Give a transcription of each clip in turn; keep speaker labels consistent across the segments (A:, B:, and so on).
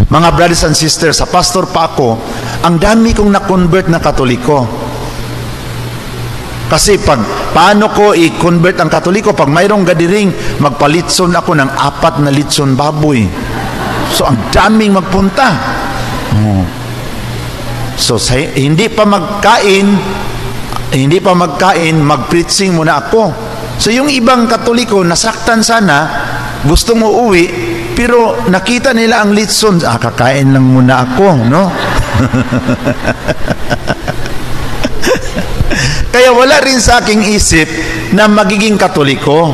A: Mga brothers and sisters, sa pastor pa ako, ang dami kong na-convert na Katoliko. Kasi paano ko i-convert ang Katoliko? Pag mayroong gadiring, magpalitson ako ng 4 na litson baboy. So, ang daming magpunta. So, hindi pa magkain, mag-preaching muna ako. So, yung ibang Katoliko, nasaktan sana, gusto mo uwi, pero nakita nila ang litson, kakain lang muna ako, no? Kaya wala rin sa aking isip na magiging Katoliko.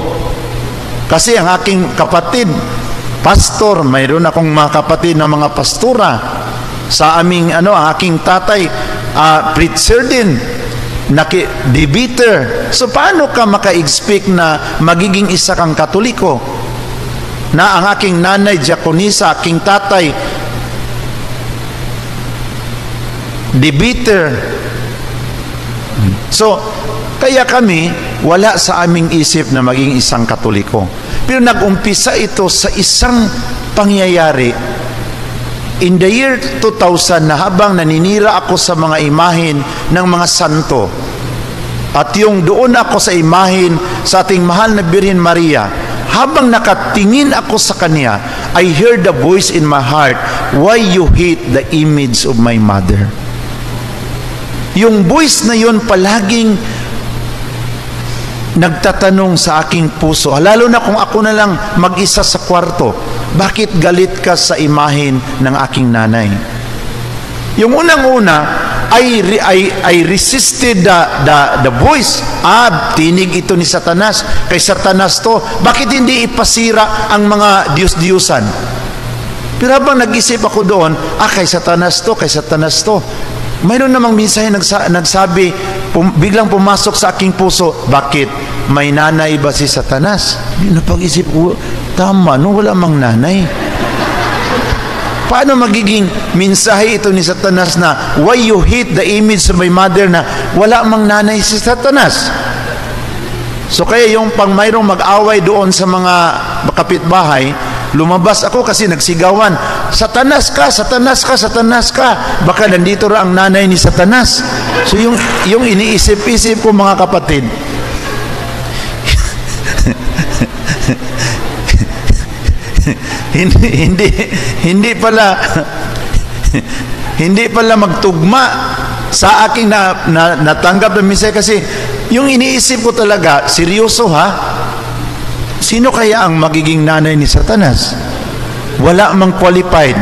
A: Kasi ang aking kapatid, pastor, mayroon akong mga kapatid na mga pastora. Sa aming, ang aking tatay, preacher din, debater. So paano ka maka-expect na magiging isa kang Katoliko? Na ang aking nanay, diakonisa, aking tatay, debater. So, kaya kami, wala sa aming isip na maging isang Katoliko. Pero nag-umpisa ito sa isang pangyayari. In the year 2000, na habang naninira ako sa mga imahin ng mga santo, at yung doon ako sa imahin sa ating mahal na Birhen Maria, habang nakatingin ako sa kanya, I heard the voice in my heart, why you hate the image of my mother? Yung voice na yun palaging nagtatanong sa aking puso, lalo na kung ako na lang mag-isa sa kwarto, bakit galit ka sa imahin ng aking nanay? Yung unang-una, I resisted the voice. Tinig ito ni Satanas. Kay Satanas to, bakit hindi ipasira ang mga Diyos-Diyusan? Pero habang nag-isip ako doon, kay Satanas to, kay Satanas to. Mayroon namang minsan nagsabi, biglang pumasok sa aking puso, bakit? May nanay ba si Satanas? Napag-isip ko, tama, no, wala mang nanay. Paano magiging mensahe ito ni Satanas na why you hate the image of my mother, na wala mang nanay si Satanas? So kaya yung pang mayroong mag-away doon sa mga kapitbahay, lumabas ako kasi nagsigawan, Satanas ka, Satanas ka, Satanas ka. Baka nandito ra ang nanay ni Satanas. So yung iniisip-isip ko, mga kapatid, hindi pala magtugma sa aking natanggap na mensahe. Kasi yung iniisip ko talaga, seryoso sino kaya ang magiging nanay ni Satanas? Wala mang qualified.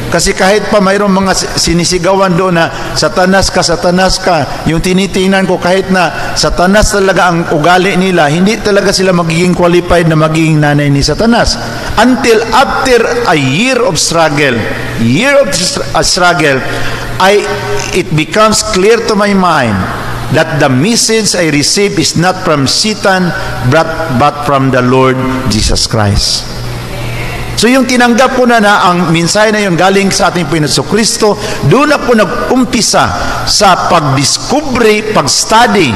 A: Kasi kahit pa mayroong mga sinisigawan doon na Satanas ka, Satanas ka, yung tinitingnan ko, kahit na Satanas talaga ang ugali nila, hindi talaga sila magiging qualified na magiging nanay ni Satanas. Until after a year of struggle, it becomes clear to my mind that the message I receive is not from Satan, but from the Lord Jesus Christ. So yung tinanggap ko na ang mensahe na yung galing sa ating Panginoon Jesucristo, doon ako nag-umpisa sa pag-discovery, pag-study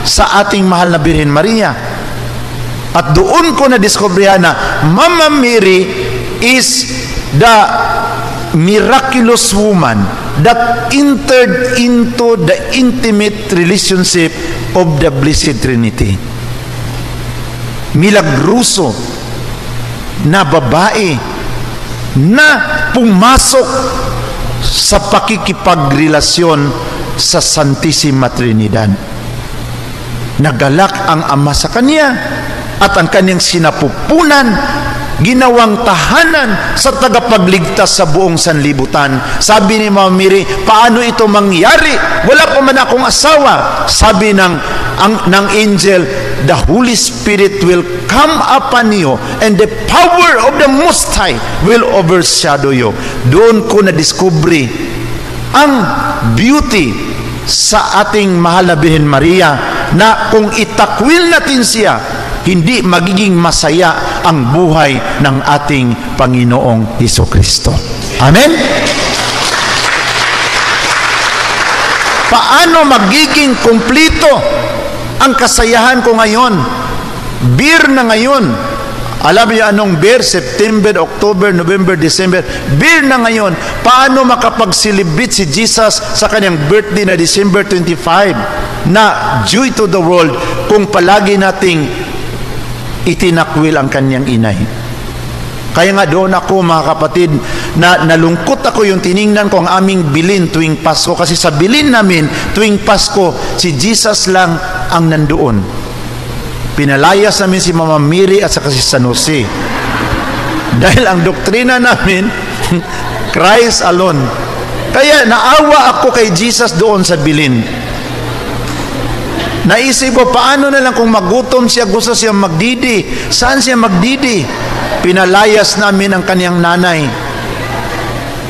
A: sa ating mahal na Birhen Maria. At doon ko na-discoveryan na Mama Mary is the miraculous woman that entered into the intimate relationship of the Blessed Trinity. Milagruso na babae na pumasok sa pakikipagrelasyon sa Santissima Trinidad. Nagalak ang Ama sa kanya at ang kanyang sinapupunan ginawang tahanan sa tagapagligtas sa buong sanlibutan. Sabi ni Mama Mary, paano ito mangyari? Wala pa man akong asawa. Sabi ng angel, the Holy Spirit will come upon you and the power of the Most High will overshadow you. Doon ko na-discovery ang beauty sa ating mahal na Birhen Maria, na kung itakwil natin siya, hindi magiging masaya ang buhay ng ating Panginoong Hesukristo. Amen? Paano magiging kumplito ang kasayahan ko ngayon? Beer na ngayon. Alam niyo anong beer? September, October, November, December. Beer na ngayon. Paano makapag-celebrate si Jesus sa kanyang birthday na December 25 na joy to the world kung palagi nating itinakwil ang kanyang inay? Kaya nga doon ako, mga kapatid, na nalungkot ako yung tiningnan ko ang aming bilin tuwing Pasko. Kasi sa bilin namin tuwing Pasko, si Jesus lang ang nandoon. Pinalayas namin si Mama Mary at saka si San Jose. Dahil ang doktrina namin, Christ alone. Kaya naawa ako kay Jesus doon sa bilin. Naisip ko, paano na lang kung magutom siya, gusto siya magdidi. Saan siya magdidi? Pinalayas namin ang kanyang nanay.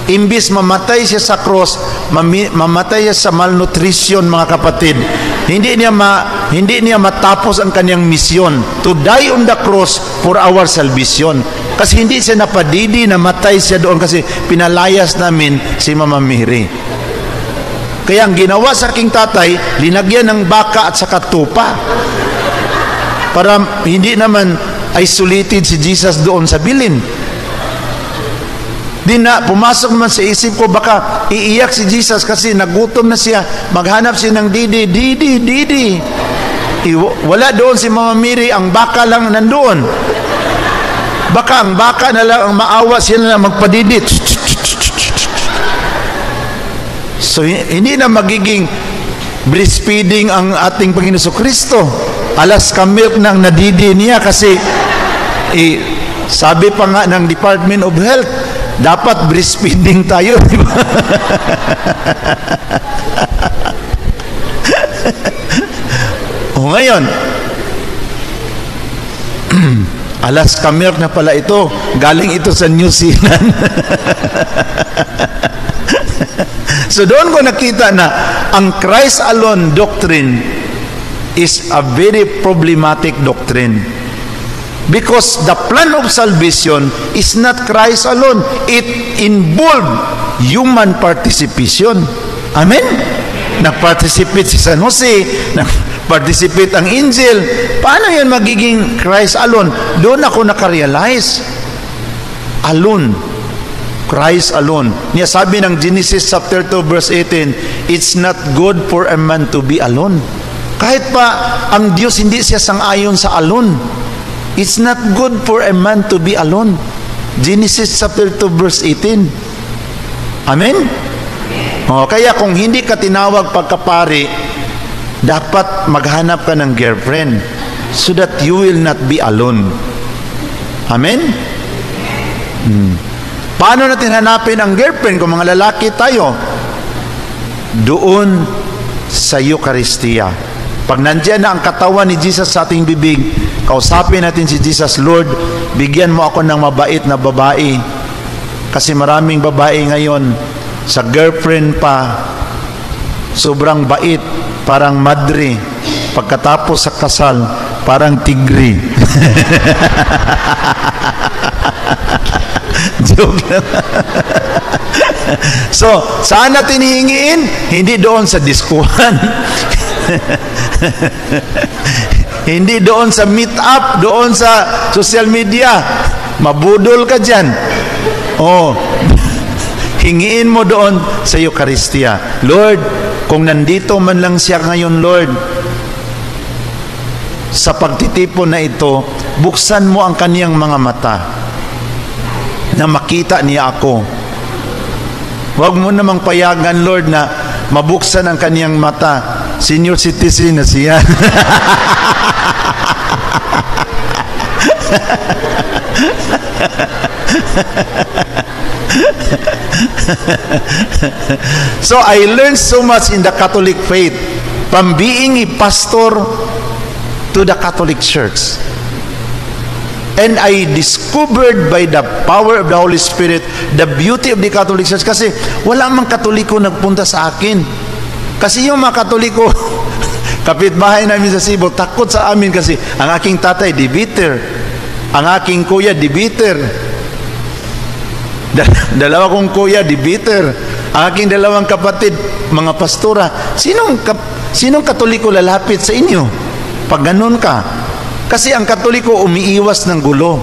A: Imbis mamatay siya sa cross, mamatay siya sa malnutrition, mga kapatid. Hindi niya matapos ang kanyang misyon to die on the cross for our salvation. Kasi hindi siya napadidi, namatay siya doon kasi pinalayas namin si Mama Mary. Kaya ang ginawa sa aking tatay, linagyan ng baka at saka tupa. Para hindi naman isolated si Jesus doon sa bilin. Di na, pumasok man sa isip ko, baka iiyak si Jesus kasi nagutom na siya. Maghanap siya ng didi. Wala doon si Mama Mary, ang baka lang nandoon. Baka ang baka na lang ang maawa, siya na lang magpadidit. So, hindi na magiging breastfeeding ang ating Panginoon Kristo. Alaska milk nang nadidi niya kasi sabi pa nga ng Department of Health, dapat breastfeeding tayo, di ba? O ngayon, Alaska milk na pala ito. Galing ito sa New Zealand. So doon ko nakita na ang Christ alone doctrine is a very problematic doctrine. Because the plan of salvation is not Christ alone. It involved human participation. Amen? Nag-participate si San Jose, nag-participate ang angel. Paano yan magiging Christ alone? Doon ako nakarealize. Alone. Christ alone. Niya sabi ng Genesis chapter 2 verse 18, it's not good for a man to be alone. Kahit pa ang Diyos hindi siya sang-ayon sa alone. It's not good for a man to be alone. Genesis chapter 2 verse 18. Amen? O, kaya kung hindi ka tinawag pagkapari, dapat maghanap ka ng girlfriend so that you will not be alone. Amen? Paano natin hanapin ang girlfriend kung mga lalaki tayo? Doon sa Eucharistia. Pag nandiyan na ang katawan ni Jesus sa ating bibig, kausapin natin si Jesus, Lord, bigyan mo ako ng mabait na babae. Kasi maraming babae ngayon, sa girlfriend pa, sobrang bait, parang madre. Pagkatapos sa kasal, parang tigre. Joke lang. So, saan natin hihingiin? Hindi doon sa diskuhan. Hindi doon sa meet up, doon sa social media. Mabudol ka dyan. Oh, hingiin mo doon sa Eucharistia. Lord, kung nandito man lang siya ngayon, Lord, sa pagtitipon na ito, buksan mo ang kaniyang mga mata na makita niya ako. Huwag mo namang payagan, Lord, na mabuksan ang kaniyang mata. Senior citizen na siya. So I learned so much in the Catholic faith from being a pastor to the Catholic Church. And I discovered by the power of the Holy Spirit the beauty of the Catholic Church. Kasi wala mang Katoliko nagpunta sa akin. Kasi yung mga Katoliko, kapitbahay namin sa Cebu, takot sa amin kasi ang aking tatay, di bitter. Ang aking kuya, di bitter. Dalawa kong kuya, di bitter. Ang aking dalawang kapatid, mga pastora. Sinong Katoliko lalapit sa inyo? Pag ganun ka. Kasi ang Katoliko umiiwas ng gulo.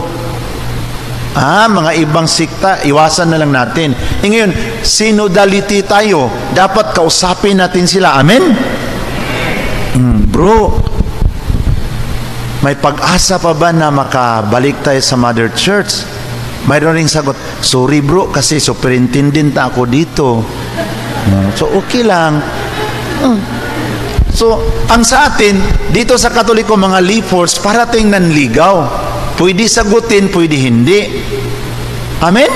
A: Mga ibang sikta, iwasan na lang natin. Ngayon, synodality tayo. Dapat kausapin natin sila. Amen? Bro, may pag-asa pa ba na makabalik tayo sa Mother Church? Mayroon ring sagot, sorry bro, kasi superintendent ako dito. So, okay lang. So, ang sa atin, dito sa Katoliko, mga leapers, parating nanligaw. Pwede sagutin, pwede hindi. Amen?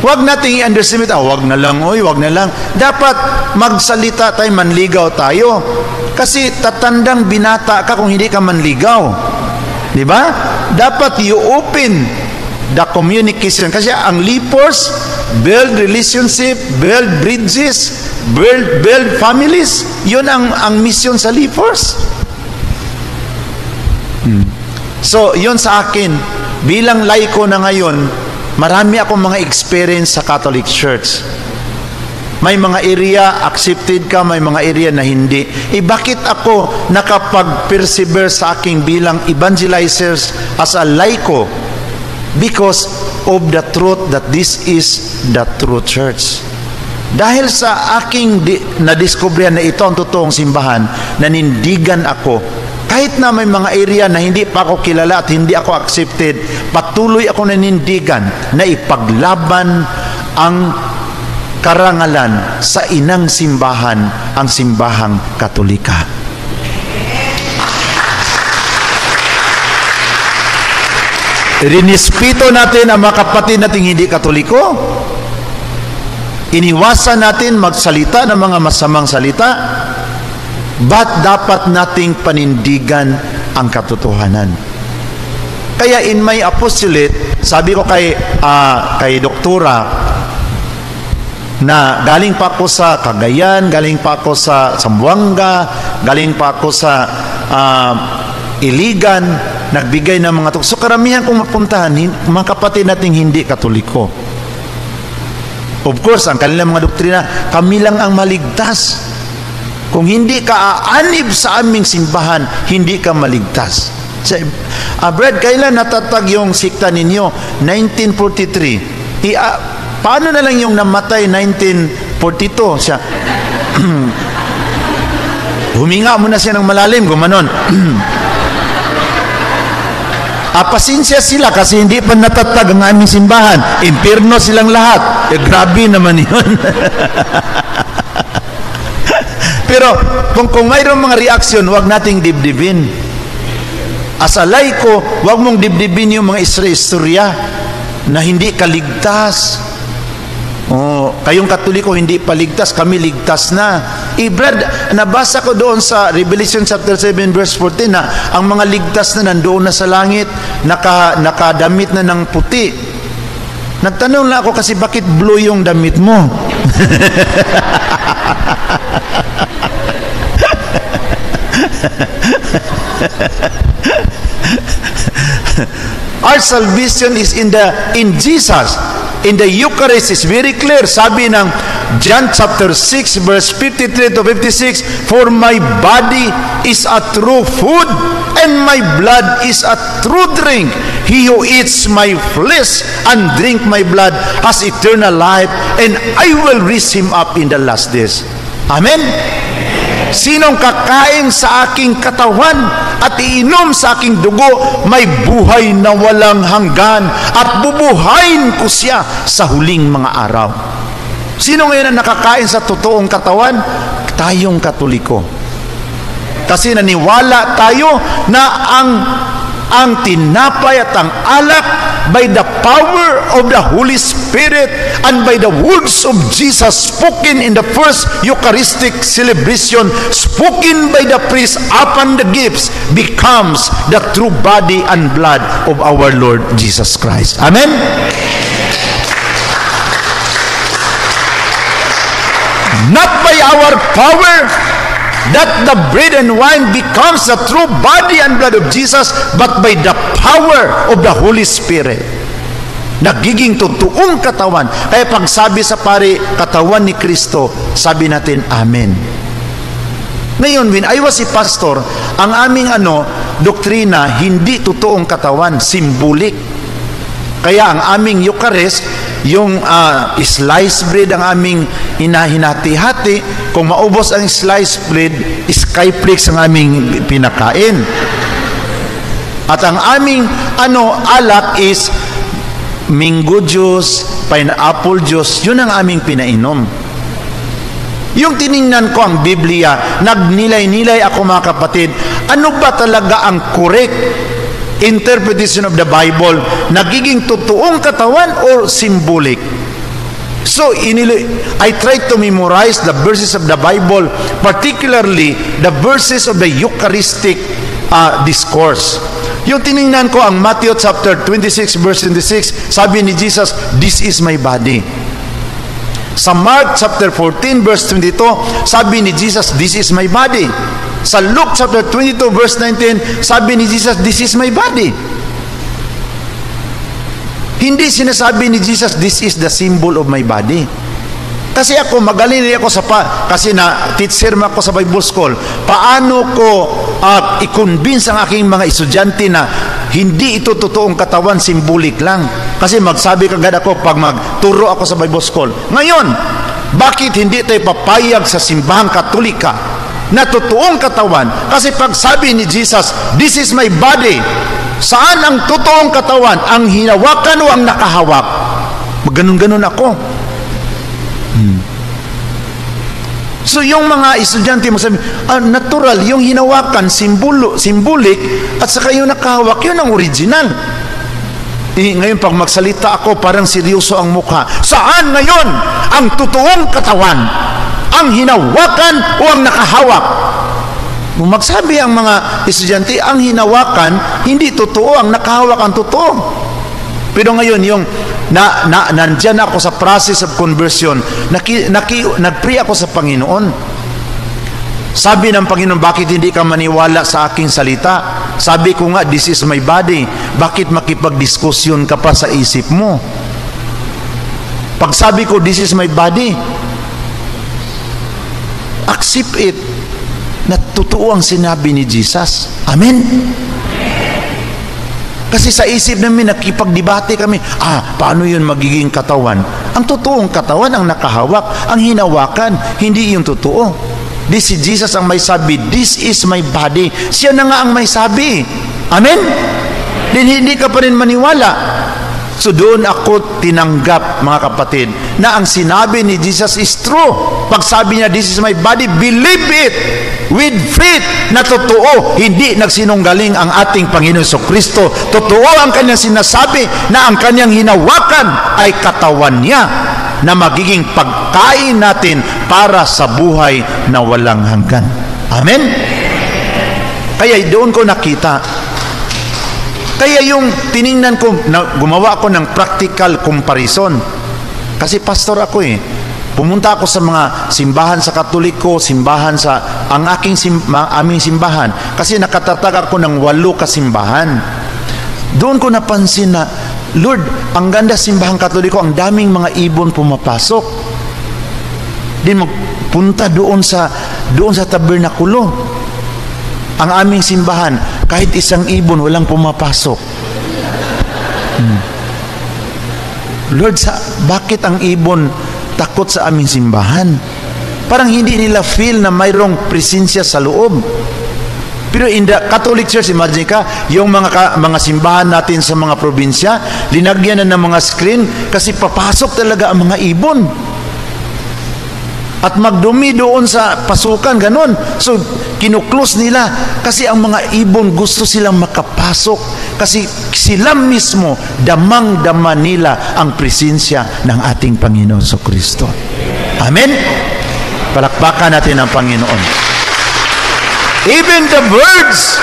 A: Huwag nating i-underestimate, wag na lang, wag na lang. Dapat magsalita tayo, manligaw tayo. Kasi tatandang binata ka kung hindi ka manligaw. Di ba? Dapat you open the communication. Kasi ang leapers, build relationship, build bridges, build families. Yun ang mission sa leapers. So, yun sa akin, bilang laiko na ngayon, marami akong mga experience sa Catholic Church. May mga area, accepted ka, may mga area na hindi. Bakit ako nakapag-persevere sa aking bilang evangelizers as a laiko? Because of the truth that this is the true church. Dahil sa aking nadiskubrihan na ito ang totoong simbahan, nanindigan ako. Kahit na may mga area na hindi pa ako kilala at hindi ako accepted, patuloy ako nanindigan na ipaglaban ang karangalan sa inang simbahan, ang simbahang Katolika. Rinispeto natin ang mga kapatid nating hindi Katoliko. Iniwasan natin magsalita ng mga masamang salita. But dapat nating panindigan ang katotohanan. Kaya in my apostolate, sabi ko kay doktora, na galing pa ako sa Cagayan, galing pa ako sa Zamboanga, galing pa ako sa Iligan, nagbigay ng mga so karamihan kong mapuntahan, mga kapatid nating hindi Katoliko. Of course, ang kanilang mga doktrina, kami lang ang maligtas. Kung hindi ka aanib sa aming simbahan, hindi ka maligtas. Brad, kailan natatag yung sikta ninyo? 1943. Paano na lang yung namatay 1942? Siya, huminga muna siya ng malalim, gumanon. Pasensya sila kasi hindi pa natatag ang aming simbahan. Impierno silang lahat. Grabe naman yun. Pero kung mayroong mga reaksyon, huwag nating dibdibin. As a laiko, huwag mong dibdibin yung mga istorya na hindi kaligtas. Kayong Katoliko hindi paligtas, kami ligtas na. Brad, nabasa ko doon sa Revelation chapter 7 verse 14 na ang mga ligtas na nandoon na sa langit, nakadamit na ng puti. Nagtanong lang ako kasi bakit blue yung damit mo? Our salvation is in Jesus. In the Eucharist is very clear. Sabi ng John chapter 6 verse 53 to 56, for my body is a true food and my blood is a true drink. He who eats my flesh and drink my blood has eternal life, and I will raise him up in the last days. Amen? Sinong kakain sa aking katawan at iinom sa aking dugo, may buhay na walang hanggan, at bubuhayin ko siya sa huling mga araw. Sino ngayon ang nakakain sa totoong katawan? Tayong Katoliko. Kasi naniwala tayo na ang tinapay at ang alak, by the power of the Holy Spirit and by the words of Jesus spoken in the first Eucharistic celebration, spoken by the priest upon the gifts, becomes the true body and blood of our Lord Jesus Christ. Amen? Not by our power that the bread and wine becomes the true body and blood of Jesus, but by the power of the Holy Spirit, nagiging totoong katawan. Kaya pag sabi sa pari, katawan ni Kristo, sabi natin, Amen. Ngayon, when I was a pastor, ang aming doktrina, hindi totoong katawan, symbolic. Kaya ang aming Eucharist, yung sliced bread ang aming hinahinati-hati. Kung maubos ang sliced bread, skyflakes ang aming pinakain. At ang aming alak is mango juice, pineapple juice. Yun ang aming pinainom. Yung tiningnan ko ang Biblia, nagnilay-nilay ako mga kapatid, ano ba talaga ang correct interpretation of the Bible? Nagiging totoong katawan or symbolic? So, I tried to memorize the verses of the Bible, particularly the verses of the Eucharistic discourse. Yung tiningnan ko ang Matthew chapter 26 verse 26, sabi ni Jesus, "This is my body." Sa Mark chapter 14 verse 22, sabi ni Jesus, "This is my body." Sa Luke chapter 22 verse 19, sabi ni Jesus, "This is my body." Hindi sinasabi ni Jesus, "This is the symbol of my body." Kasi ako, magaling rin ako kasi teacher mo ako sa Bible School, paano ko i-convince ang aking mga estudyante na hindi ito totoong katawan, symbolic lang. Kasi magsabi kagad ako pag magturo ako sa Bible School. Ngayon, bakit hindi tayo papayag sa simbahang Katolika na totoong katawan? Kasi pag sabi ni Jesus, "This is my body," saan ang totoong katawan? Ang hinawakan o ang nakahawak? Ganun-ganun ako. So yung mga estudyante mo sabi, natural, yung hinawakan, symbolic, at saka yung nakahawak, yun ang original. Ngayon pag magsalita ako, parang seryoso ang mukha. Saan ngayon ang totoong katawan? Ang hinawakan o ang nakahawak? Kung magsabi ang mga estudyante, ang hinawakan, hindi totoo, ang nakahawak ang totoo. Pero ngayon, yung nandyan ako sa process of conversion, nag-pray ako sa Panginoon. Sabi ng Panginoon, "Bakit hindi ka maniwala sa aking salita?" Sabi ko nga, "This is my body." Bakit makipag-diskusyon ka pa sa isip mo? Pag sabi ko, "This is my body," accept it na totoo ang sinabi ni Jesus. Amen? Kasi sa isip namin, nakipagdebate kami, paano yun magiging katawan? Ang totoong katawan ang nakahawak, ang hinawakan, hindi yung totoo. This is Jesus ang may sabi, "This is my body." Siya na nga ang may sabi. Amen? Then hindi ka pa rin maniwala. So doon ako tinanggap, mga kapatid, na ang sinabi ni Jesus is true. Pag sabi niya, "This is my body," believe it with faith na totoo. Hindi nagsinunggaling ang ating Panginoon Kristo. Totoo ang kanyang sinasabi na ang kanyang hinawakan ay katawan niya na magiging pagkain natin para sa buhay na walang hanggan. Amen? Kaya doon ko nakita. Kaya yung tiningnan ko, gumawa ako ng practical comparison. Kasi pastor ako Pumunta ako sa mga simbahan sa Katoliko, simbahan sa aming simbahan. Kasi nakatatag ako ng 8 kasimbahan. Doon ko napansin na, Lord, ang ganda simbahang Katoliko, ang daming mga ibon pumapasok. Din magpunta doon sa tabernakulo. Ang aming simbahan, kahit isang ibon, walang pumapasok. Lord, bakit ang ibon takot sa aming simbahan? Parang hindi nila feel na mayroong presensya sa loob. Pero in the Catholic Church, imagine ka, yung mga simbahan natin sa mga probinsya, linagyan na ng mga screen kasi papasok talaga ang mga ibon. At magdumi doon sa pasukan, ganon. So, kinuklose nila kasi ang mga ibon gusto silang makapasok kasi sila mismo, damang-dama nila ang presensya ng ating Panginoon Kristo. Amen? Palakpakan natin ang Panginoon. Even the birds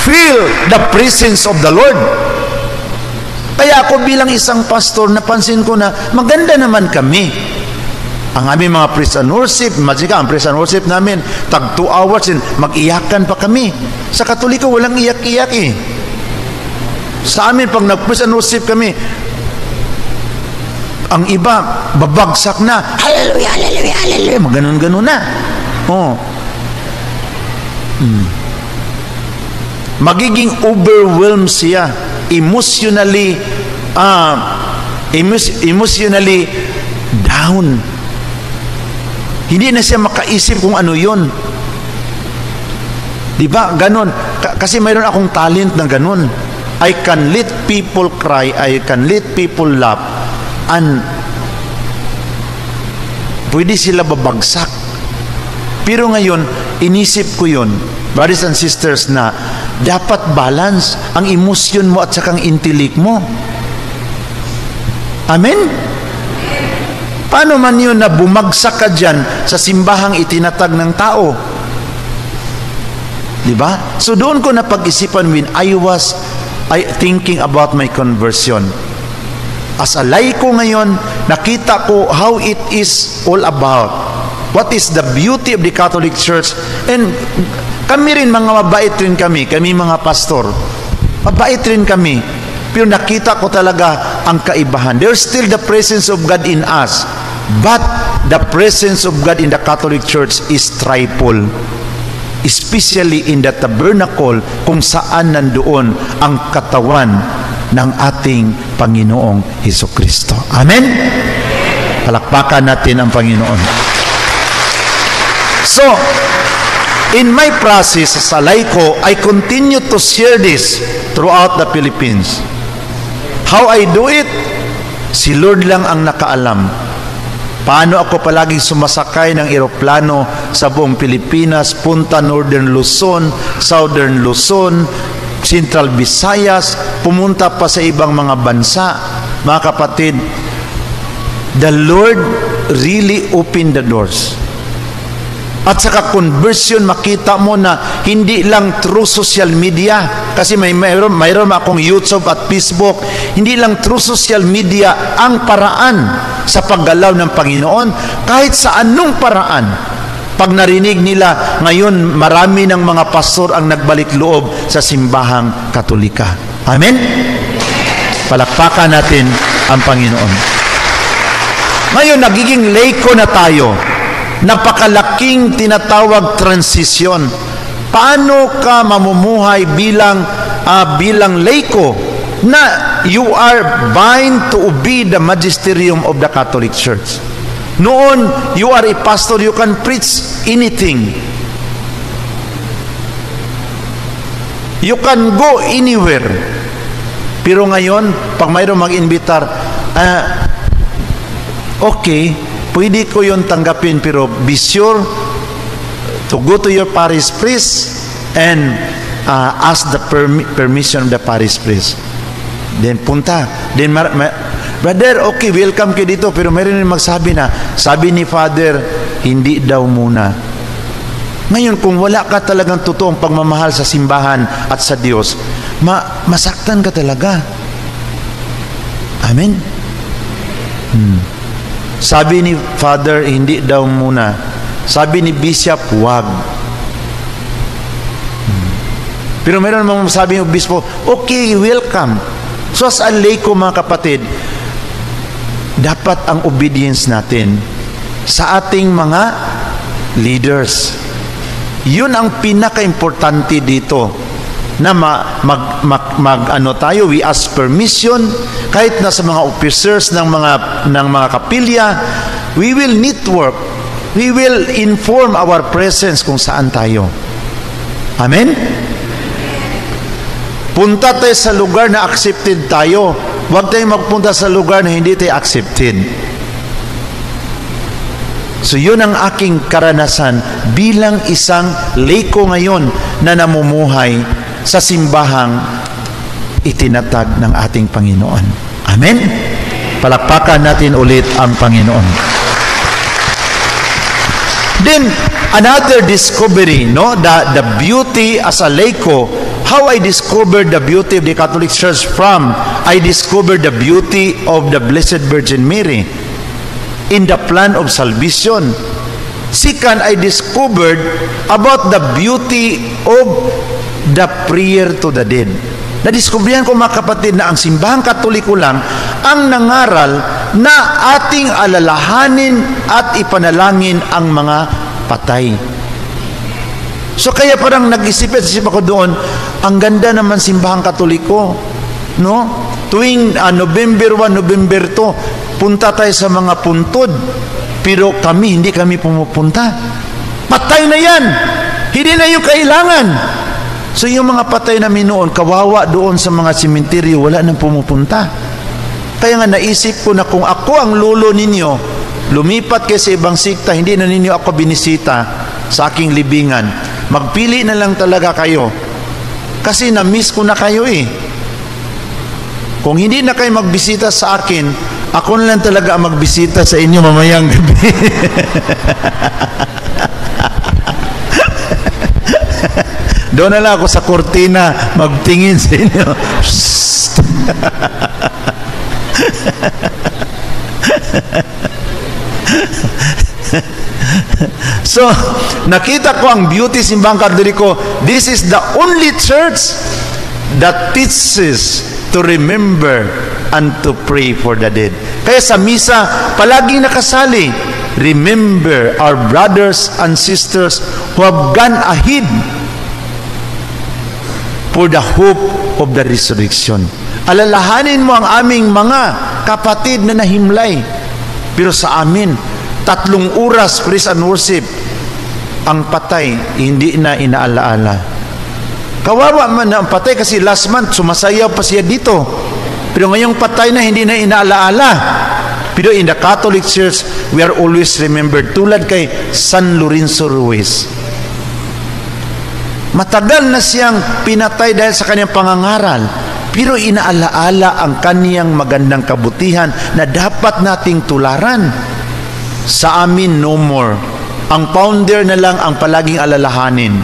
A: feel the presence of the Lord. Kaya ako bilang isang pastor, napansin ko na maganda naman kami. Ang aming mga praise and worship, ang praise and worship namin, tag 2 hours, mag-iyakan pa kami. Sa Katoliko, walang iyak-iyak Sa amin, pag nag-praise and worship kami, ang iba, babagsak na, hallelujah, hallelujah, hallelujah, maganon-ganon na. Magiging overwhelmed siya, emotionally emotionally down. Hindi na siya makaisip kung ano yun. Diba? Ganon. Kasi mayroon akong talent na ganon. I can let people cry, I can let people laugh, and pwede sila babagsak. Pero ngayon, inisip ko yun, brothers and sisters, na dapat balance ang emosyon mo at saka ang intellect mo. Amen? Paano man yun na bumagsak ka dyan sa simbahang itinatag ng tao? Diba? So doon ko napag-isipan when I was thinking about my conversion. As a laiko ngayon, nakita ko how it is all about. What is the beauty of the Catholic Church? And kami rin, mga mabait rin kami mga pastor. Mabait rin kami. Pero nakita ko talaga ang kaibahan. There's still the presence of God in us. But the presence of God in the Catholic Church is triple. Especially in the tabernacle, kung saan nandoon ang katawan ng ating Panginoong Hesukristo. Amen? Palakpakan natin ang Panginoon. So, in my process sa laiko, I continue to share this throughout the Philippines. How I do it? Si Lord lang ang nakaalam. Paano ako palaging sumasakay ng eroplano sa buong Pilipinas, punta Northern Luzon, Southern Luzon, Central Visayas, pumunta pa sa ibang mga bansa. Mga kapatid, the Lord really opened the doors. At saka conversion, makita mo na hindi lang through social media, kasi mayroon akong YouTube at Facebook, hindi lang through social media ang paraan sa paggalaw ng Panginoon, kahit sa anong paraan. Pag narinig nila, ngayon marami ng mga pastor ang nagbalik loob sa simbahang Katolika. Amen? Palakpakan natin ang Panginoon. Ngayon, nagiging laiko na tayo. Napakalaking tinatawag transisyon. Paano ka mamumuhay bilang laiko na you are bound to obey the magisterium of the Catholic Church? Noon, you are a pastor, you can preach anything. You can go anywhere. Pero ngayon, pag mayroong mag-invitar, okay, pwede ko yun tanggapin, pero be sure to go to your parish priest and ask the permission of the parish priest. Then punta. Then, brother, okay, welcome kayo dito, pero mayroon rin magsabi na, sabi ni Father, hindi daw muna. Ngayon, kung wala ka talagang totoong pagmamahal sa simbahan at sa Diyos, masaktan ka talaga. Amen? Sabi ni Father, hindi daw muna. Sabi ni Bishop, wag. Pero meron namang sabi ng Obispo, okay, welcome. So as a laiko, mga kapatid, dapat ang obedience natin sa ating mga leaders. Yun ang pinaka-importante dito, na tayo, we ask permission kahit na sa mga officers ng mga kapilya, we will network, we will inform our presence kung saan tayo. Amen? Punta tayo sa lugar na accepted tayo. Huwag tayong magpunta sa lugar na hindi tayo accepted. So yun ang aking karanasan bilang isang laiko ngayon na namumuhay sa simbahang itinatag ng ating Panginoon. Amen? Palakpakan natin ulit ang Panginoon. Then, another discovery, no? The beauty as a laiko, how I discovered the beauty of the Catholic Church I discovered the beauty of the Blessed Virgin Mary in the plan of salvation. Second, I discovered about the beauty of the prayer to the dead. Nadiskubrihan ko, mga kapatid, na ang simbahang Katoliko lang ang nangaral na ating alalahanin at ipanalangin ang mga patay. So kaya parang nag-isip ako doon, ang ganda naman simbahang Katoliko, no? tuwing November 1, November 2, punta tayo sa mga puntod. Pero hindi kami pumupunta. Patay na yan. Hindi na yung kailangan. So yung mga patay namin noon, kawawa doon sa mga simenteryo, wala nang pumupunta. Kaya nga naisip ko na kung ako ang lolo ninyo, lumipat kayo sa ibang sikta, hindi na ninyo ako binisita sa aking libingan. Magpili na lang talaga kayo. Kasi na-miss ko na kayo eh. Kung hindi na kayo magbisita sa akin, ako na lang talaga ang magbisita sa inyo mamayang gabi. Doon na lang ako sa kortina magtingin sa inyo. So, nakita ko ang beauty simbang Katoliko. This is the only church that teaches to remember and to pray for the dead. Kaya sa misa, palaging nakasali, remember our brothers and sisters who have gone ahead for the hope of the resurrection. Alalahanin mo ang aming mga kapatid na nahimlay. Pero sa amin, 3 oras praise and worship, ang patay hindi na inaalaala. Kawawa man na ang patay kasi last month sumasayaw pa siya dito. Pero ngayong patay na hindi na inaalaala. Pero in the Catholic Church, we are always remembered. Tulad kay San Lorenzo Ruiz. Matagal na siyang pinatay dahil sa kanyang pangangaral. Pero inaalaala ang kaniyang magandang kabutihan na dapat nating tularan. Sa amin, no more. Ang founder na lang ang palaging alalahanin.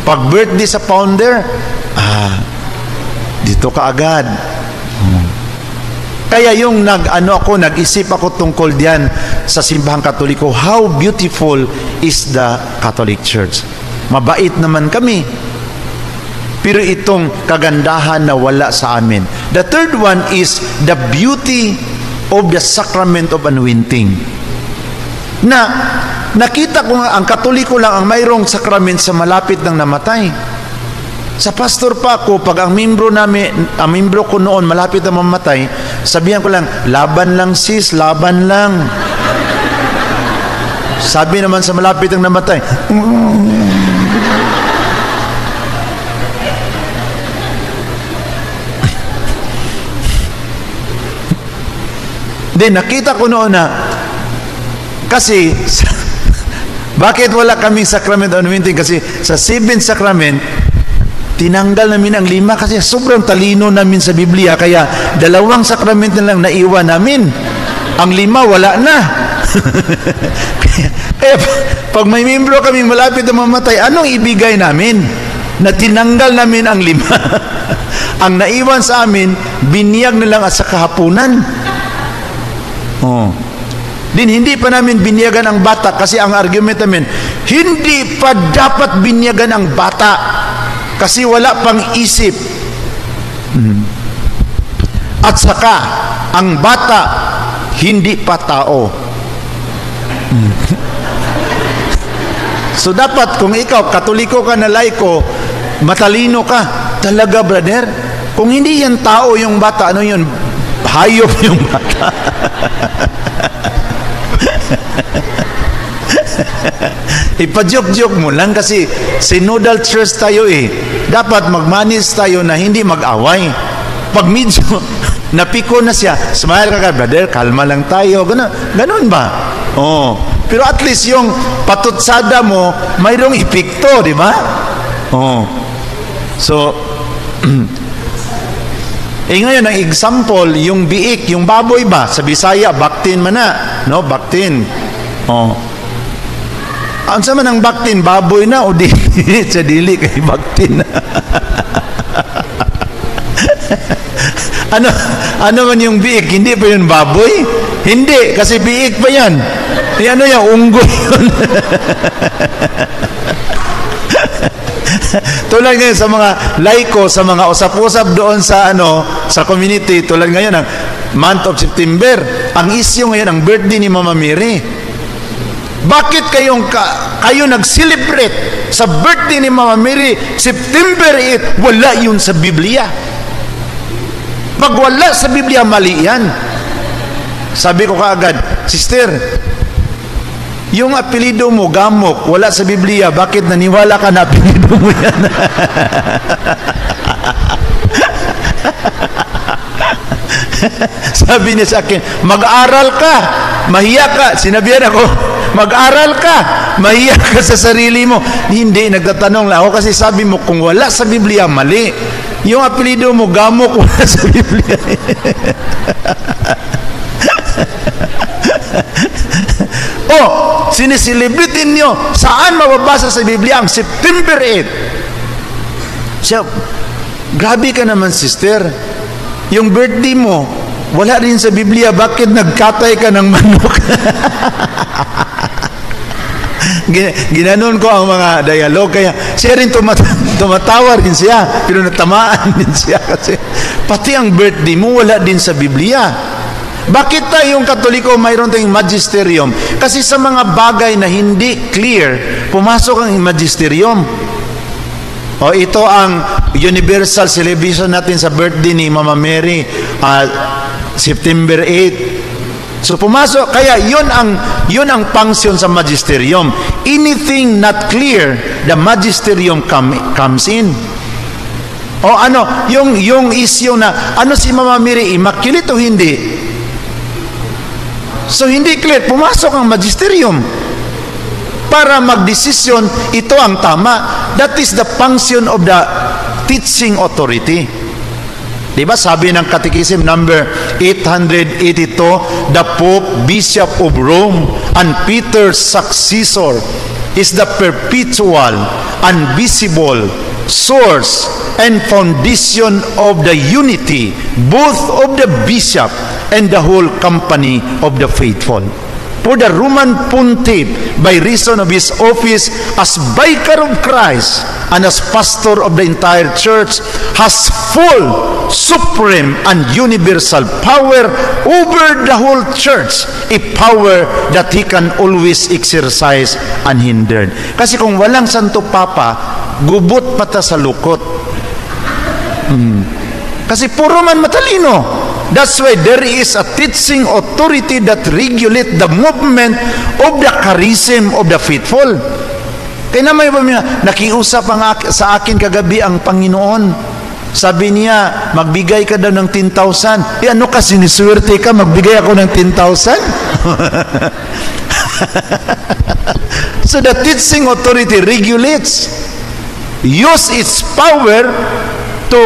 A: Pag birthday sa founder, dito ka agad. Kaya yung nag-isip ako tungkol diyan sa simbahang Katoliko, how beautiful is the Catholic Church. Mabait naman kami. Pero itong kagandahan na wala sa amin. The third one is the beauty of the sacrament of anointing. Na nakita ko nga ang Katoliko lang ang mayroong sakrament sa malapit ng namatay. Sa pastor pa ako, pag ang membro ko noon malapit na mamatay, sabihan ko lang, laban lang sis, laban lang. Sabi naman sa malapit ng namatay, Then nakita ko noon na kasi bakit wala kaming sacrament of anointing? Kasi sa 7 sacrament tinanggal namin ang 5 kasi sobrang talino namin sa Biblia, kaya 2 sacrament na lang naiwan namin. Ang 5 wala na. Kaya pag may membro kaming malapit na mamatay, anong ibigay namin? Na tinanggal namin ang 5. Ang naiwan sa amin, biniyag na lang at sa kahapunan. Din hindi pa namin binyagan ang bata kasi ang argument namin, hindi pa dapat binyagan ang bata kasi wala pang isip. At saka ang bata hindi pa tao. So dapat kung ikaw Katoliko ka na laiko, matalino ka talaga, brother. Kung hindi yan tao yung bata, ano yun? Hayop yung bata. Ipa-joke-joke mo lang kasi synodal church tayo eh. Dapat magmanis tayo na hindi mag-away. Pag medyo napiko na siya, smile ka, brother, kalma lang tayo. Ganun ba? Pero at least yung patutsada mo mayroong epekto, di ba? So ngayon ang example, yung biik, yung baboy ba sa Bisaya, baktin man na, no? Baktin. Ang sama ng baktin, baboy na o di sa dili kay baktin. ano man yung biik, hindi pa yun baboy? Hindi, kasi biik pa yan. Ano yung unggoy yun? Tulad ngayon sa mga laiko, sa mga usap-usap doon sa sa community, tulad ngayon ang month of September, ang issue ngayon ang birthday ni Mama Mary. Bakit kayo nag-celebrate sa birthday ni Mama Mary September 8? Wala yun sa Biblia. Pag wala sa Biblia, mali yan. Sabi ko kaagad, sister, yung apelido mo, Gamok, wala sa Biblia, bakit naniwala ka na apelido mo yan? Sabi niya sa akin, mag-aral ka, mahiya ka. Sinabihan ako, mag-aral ka, mahiya ka sa sarili mo. Hindi, nagtatanong lang ako kasi sabi mo, kung wala sa Biblia, mali. Yung apelido mo, Gamok, wala sa Biblia. Sinisilibritin nyo, saan mababasa sa Biblia ang September 8? Siya, grabe ka naman, sister. Yung birthday mo, wala rin sa Biblia, bakit nagkatay ka ng manok? Ginanon ko ang mga dialogue, kaya siya rin tumatawa rin siya, pero natamaan din siya kasi pati ang birthday mo wala din sa Biblia. Bakit tayong Katoliko mayroon tayong magisterium? Kasi sa mga bagay na hindi clear, pumasok ang magisterium. O ito ang universal celebration natin sa birthday ni Mama Mary, September 8. So pumasok, kaya yun ang function sa magisterium. Anything not clear, the magisterium comes in. O ano, yung issue na, ano si Mama Mary, immaculate o hindi? So hindi clear, pumasok ang magisterium para magdesisyon, ito ang tama. That is the function of the teaching authority. Diba sabi ng Catechism number 882, the Pope, Bishop of Rome, and Peter's successor is the perpetual, invisible source and foundation of the unity, both of the bishop and the whole company of the faithful. For the Roman Pontiff, by reason of his office as vicar of Christ and as pastor of the entire church, has full, supreme, and universal power over the whole church, a power that he can always exercise unhindered. Kasi kung walang Santo Papa, gubot pata sa lukot. Kasi puro man matalino. That's why there is a teaching authority that regulate the movement of the charism of the faithful. Kaya naman nakiusap sa akin kagabi ang Panginoon. Sabi niya, magbigay ka daw ng 10,000. Ano ka, siniswerte ka, magbigay ako ng 10,000? So the teaching authority regulates, use its power to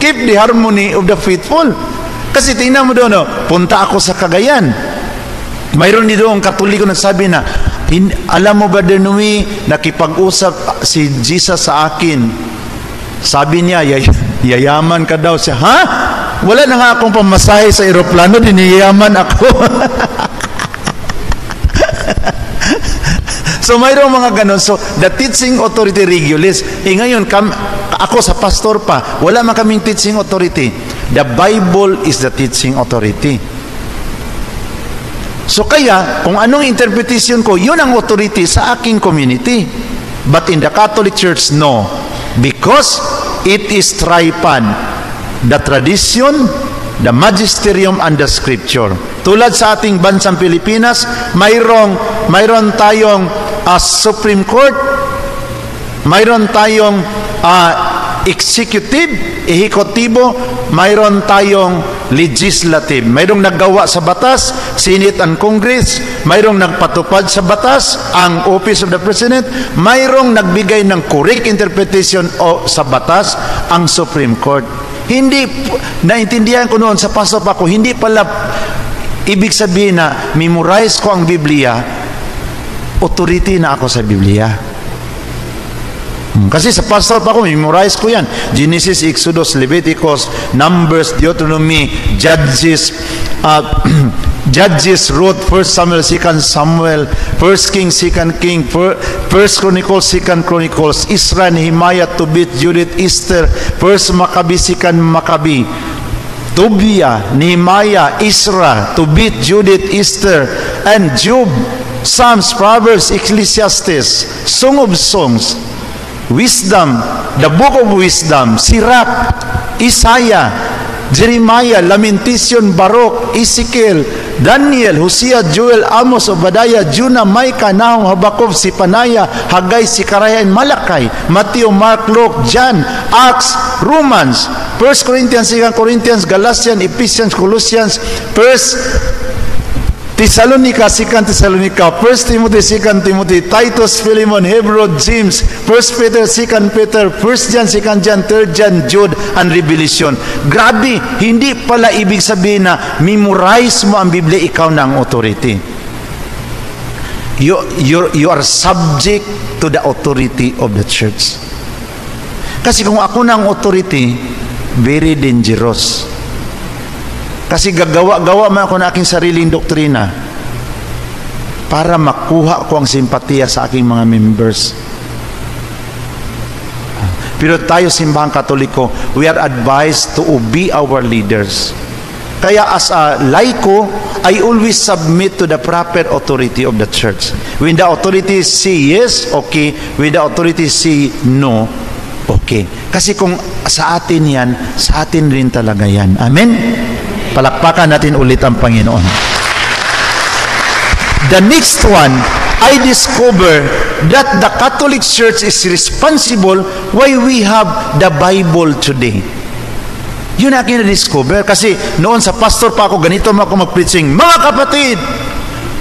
A: keep the harmony of the faithful. Kasi tingnan mo doon, punta ako sa Cagayan. Mayroon dito ang Katoliko nagsabi na, alam mo ba Denui, nakipag-usap si Jesus sa akin. Sabi niya, yayaman ka daw siya. Ha? Wala na nga akong pamasahe sa aeroplano, diniyaman ako. So mayroong mga ganon. So the teaching authority regulates. Ngayon, ako sa pastor pa, wala man kaming teaching authority. The Bible is the teaching authority. So kaya, kung anong interpretation ko, yun ang authority sa aking community. But in the Catholic Church, no. Because it is tripod. The tradition, the magisterium, and the scripture. Tulad sa ating bansang Pilipinas, mayroon tayong Supreme Court, mayroon tayong executive, ehekutibo, mayroon tayong legislative. Mayroong naggawa sa batas, Senate and Congress. Mayroong nagpatupad sa batas, ang Office of the President. Mayroong nagbigay ng correct interpretation sa batas, ang Supreme Court. Hindi, naintindihan ko noon sa pastor pa ko, hindi pala ibig sabihin na memorize ko ang Biblia, authority na ako sa Biblia. Kasi sa pastor pa ko, memorize ko yan. Genesis, Exodus, Leviticus, Numbers, Deuteronomy, Judges, Judges, Ruth, 1 Samuel, 2 Samuel, 1 King, 2 King, 1 Chronicles, 2 Chronicles, Israel, Nehemiah, Tobit, Judith, Esther, 1 Maccabi, 2 Maccabi, Tobiah, Nehemiah, Isra, Tobit, Judith, Esther, and Job, Psalms, Proverbs, Ecclesiastes, Song of Songs. Wisdom, the book of wisdom, Sirach, Isaiah, Jeremiah, Lamentation, Baruch, Ezekiel, Daniel, Hosea, Joel, Amos, Obadiah, Jonah, Micah, Nahum, Habakkuk, Sipanaya, Haggai, Sikaraya, and Malakay, Matthew, Mark, Luke, John, Acts, Romans, 1 Corinthians, 2 Corinthians, Galatians, Ephesians, Colossians, 1 Thessalonica, 2 Thessalonica, 1 Timothy, 2 Timothy, Titus, Philemon, Hebrew, James, 1 Peter, 2 Peter, 1 John, 2 John, 3 John, Jude, and Revelation. Grabe, hindi pala ibig sabihin na memorize mo ang Biblia, ikaw na ang authority. You are subject to the authority of the church. Kasi kung ako na ang authority, very dangerous. Kasi gagawa-gawa man ako na aking sariling doktrina para makuha ko ang simpatiya sa aking mga members. Pero tayo, simbahang Katoliko, we are advised to obey our leaders. Kaya as a laiko, I always submit to the proper authority of the church. When the authorities say yes, okay. When the authorities say no, okay. Kasi kung sa atin yan, sa atin rin talaga yan. Amen? Palakpakan natin ulit ang Panginoon. The next one, I discover that the Catholic Church is responsible why we have the Bible today. Yun ang aking na-discover. Kasi noon sa pastor pa ako, ganito ako mag-preaching, mga kapatid,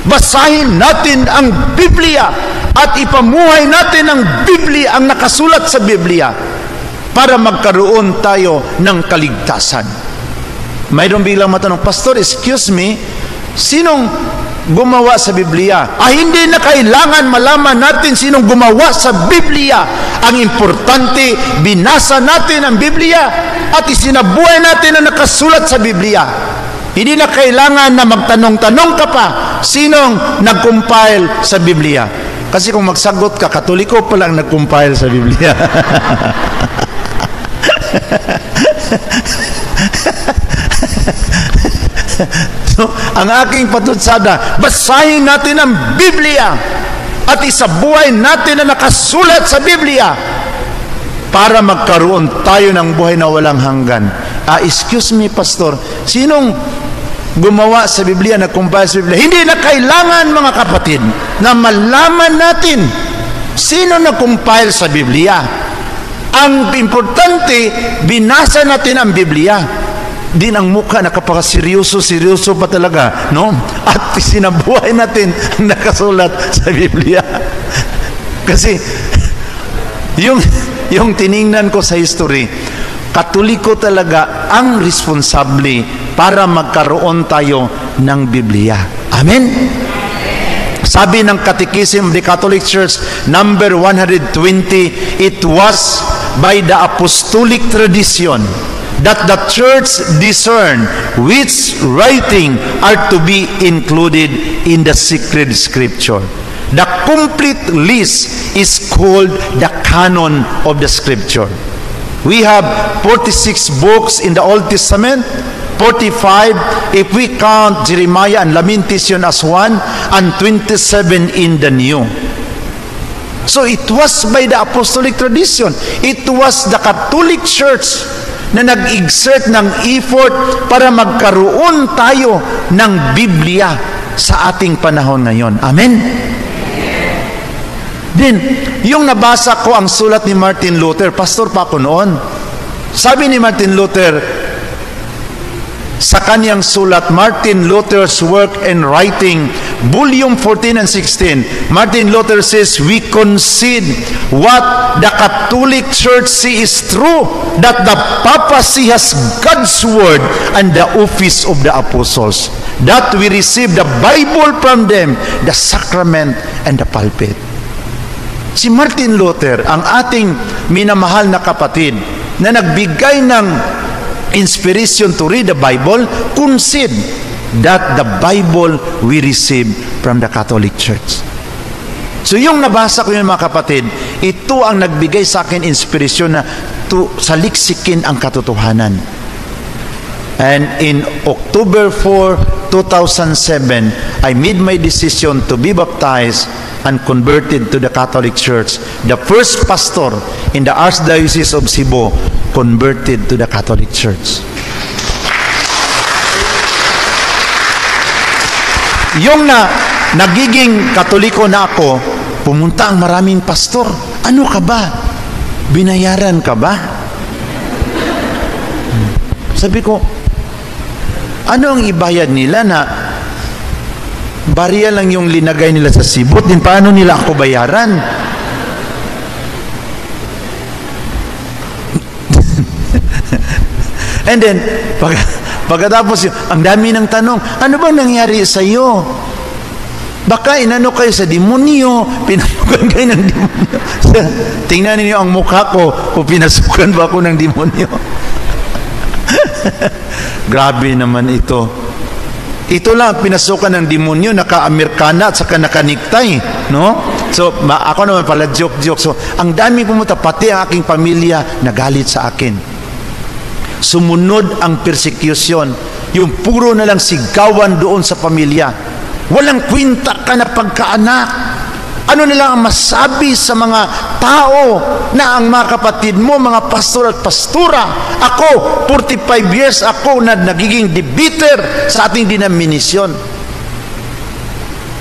A: basahin natin ang Biblia at ipamuhay natin ang Biblia, ang nakasulat sa Biblia, para magkaroon tayo ng kaligtasan. Mayroon biglang matanong, Pastor, excuse me, sinong gumawa sa Biblia? Hindi na kailangan malaman natin sinong gumawa sa Biblia. Ang importante, binasa natin ang Biblia at isinabuhay natin ang nakasulat sa Biblia. Hindi na kailangan na magtanong-tanong ka pa sinong nag-compile sa Biblia. Kasi kung magsagot ka, Katoliko pa lang nag-compile sa Biblia. So, ang aking patutsada, basahin natin ang Biblia at isabuhay natin na nakasulat sa Biblia para magkaroon tayo ng buhay na walang hanggan. Excuse me, Pastor, sinong gumawa sa Biblia, nag-compile sa Biblia? Hindi na kailangan, mga kapatid, na malaman natin sino nag-compile sa Biblia. Ang importante, binasa natin ang Biblia. Din ang mukha nakapakaseryoso pa talaga, no? At sinabuhay natin ang nakasulat sa Biblia. Kasi yung tiningnan ko sa history, Katoliko talaga ang responsable para magkaroon tayo ng Biblia. Amen? Sabi ng Catechism of the Catholic Church, number 120, it was by the apostolic tradition that the church discern which writing are to be included in the sacred scripture. The complete list is called the canon of the scripture. We have 46 books in the Old Testament, 45 if we count Jeremiah and Lamentation as one, and 27 in the New. So it was by the apostolic tradition. It was the Catholic Church na nag-exert ng effort para magkaroon tayo ng Biblia sa ating panahon ngayon. Amen? Then, yung nabasa ko ang sulat ni Martin Luther, pastor pa ako noon. Sabi ni Martin Luther, sa kanyang sulat, Martin Luther's Work and Writing, Volume 14 and 16, Martin Luther says, we concede what the Catholic Church says is true, that the papacy has God's Word and the office of the apostles, that we receive the Bible from them, the sacrament and the pulpit. Si Martin Luther, ang ating minamahal na kapatid, na nagbigay ng inspiration to read the Bible, concede that the Bible we receive from the Catholic Church. So yung nabasa ko yun, mga kapatid, ito ang nagbigay sa akin inspirasyon na saliksikin ang katotohanan. And in October 4, 2007, I made my decision to be baptized and converted to the Catholic Church. The first pastor in the Archdiocese of Cebu converted to the Catholic Church. Yung nagiging Katoliko na ako, pumunta ang maraming pastor. Ano ka ba? Binayaran ka ba? Sabi ko, ano ang ibayad nila na barya lang yung linagay nila sa sibot? Din paano nila ako bayaran? And then, pagkatapos ang dami ng tanong, ano bang nangyari sa iyo? Baka inano kayo sa demonyo, pinasukan kayo ng demonyo. Tingnan niyo ang mukha ko, o pinasukan ba ako ng demonyo? Grabe naman ito. Ito lang pinasukan ng demonyo, naka-Amerikana at saka naka-niktay, no? So, ako naman pala joke. So, ang dami pumunta, pati ang aking pamilya nagalit sa akin. Sumunod ang persecution, yung puro na lang sigawan doon sa pamilya. Walang kwenta ka na pagkaanak. Ano nila ang masabi sa mga tao na ang mga kapatid mo, mga pastor at pastura? Ako, 45 years ako na nagiging debater sa ating denominasyon.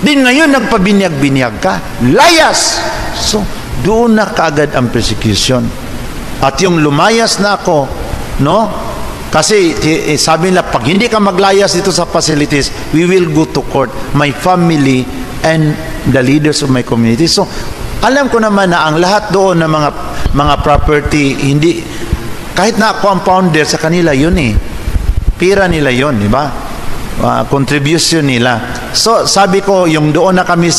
A: Din ngayon, nagpabinyag-binyag ka. Layas! So, doon na kaagad ang persecution. At yung lumayas na ako, no? Kasi sabi nila, pag hindi ka maglayas dito sa facilities, we will go to court. My family and the leaders of my community. So, alam ko naman na ang lahat doon ng mga property, hindi, kahit na ako ang founder sa kanila, yun eh. Pira nila yun, di ba? Contribution nila. So, sabi ko, yung doon na kami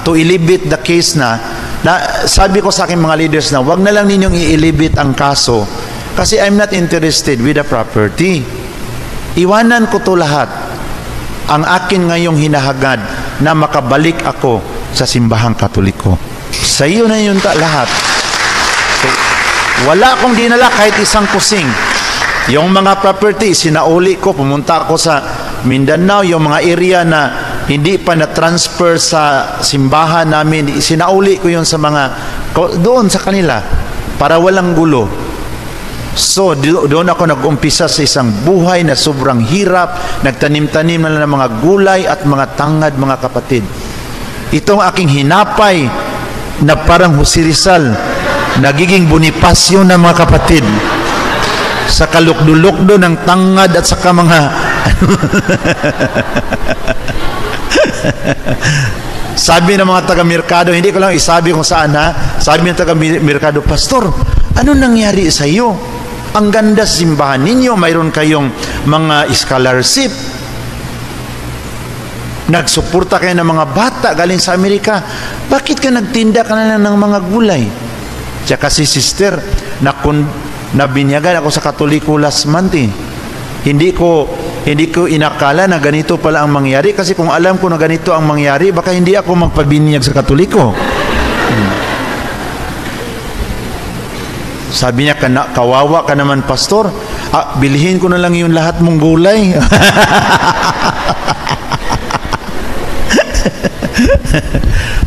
A: to ilibit the case na sabi ko sa aking mga leaders na, wag na lang ninyong iilibit ang kaso kasi I'm not interested with the property. Iwanan ko to lahat. Ang akin ngayong hinahagad na makabalik ako sa simbahang Katoliko. Sa iyo na yun lahat. So, wala akong dinala kahit isang kusing. Yung mga property, sinauli ko, pumunta ako sa Mindanao, yung mga area na hindi pa na-transfer sa simbahan namin, sinauli ko yun sa doon sa kanila, para walang gulo. So, doon ako nag-umpisa sa isang buhay na sobrang hirap, nagtanim-tanim na ng mga gulay at mga tangad, mga kapatid. Itong aking hinapay na parang Jose Rizal, nagiging Bonifacio na mga kapatid. Sa kalukdo-lukdo ng tangad at saka mga sabi ng mga taga-merkado, hindi ko lang isabi kung saan sabi ng taga-merkado, Pastor, ano nangyari sa iyo? Ang ganda simbahan ninyo, mayroon kayong mga scholarship, nagsuporta kayo ng mga bata galing sa Amerika, bakit ka nagtinda ka na lang ng mga gulay? Tsaka si sister, nabinyagan ako sa Katoliko last month eh. Hindi ko inakala na ganito pala ang mangyari, kasi kung alam ko na ganito ang mangyari, baka hindi ako magpabinyag sa Katoliko. Sabi niya, kawawa ka naman, Pastor. Bilhin ko na lang yung lahat mong gulay.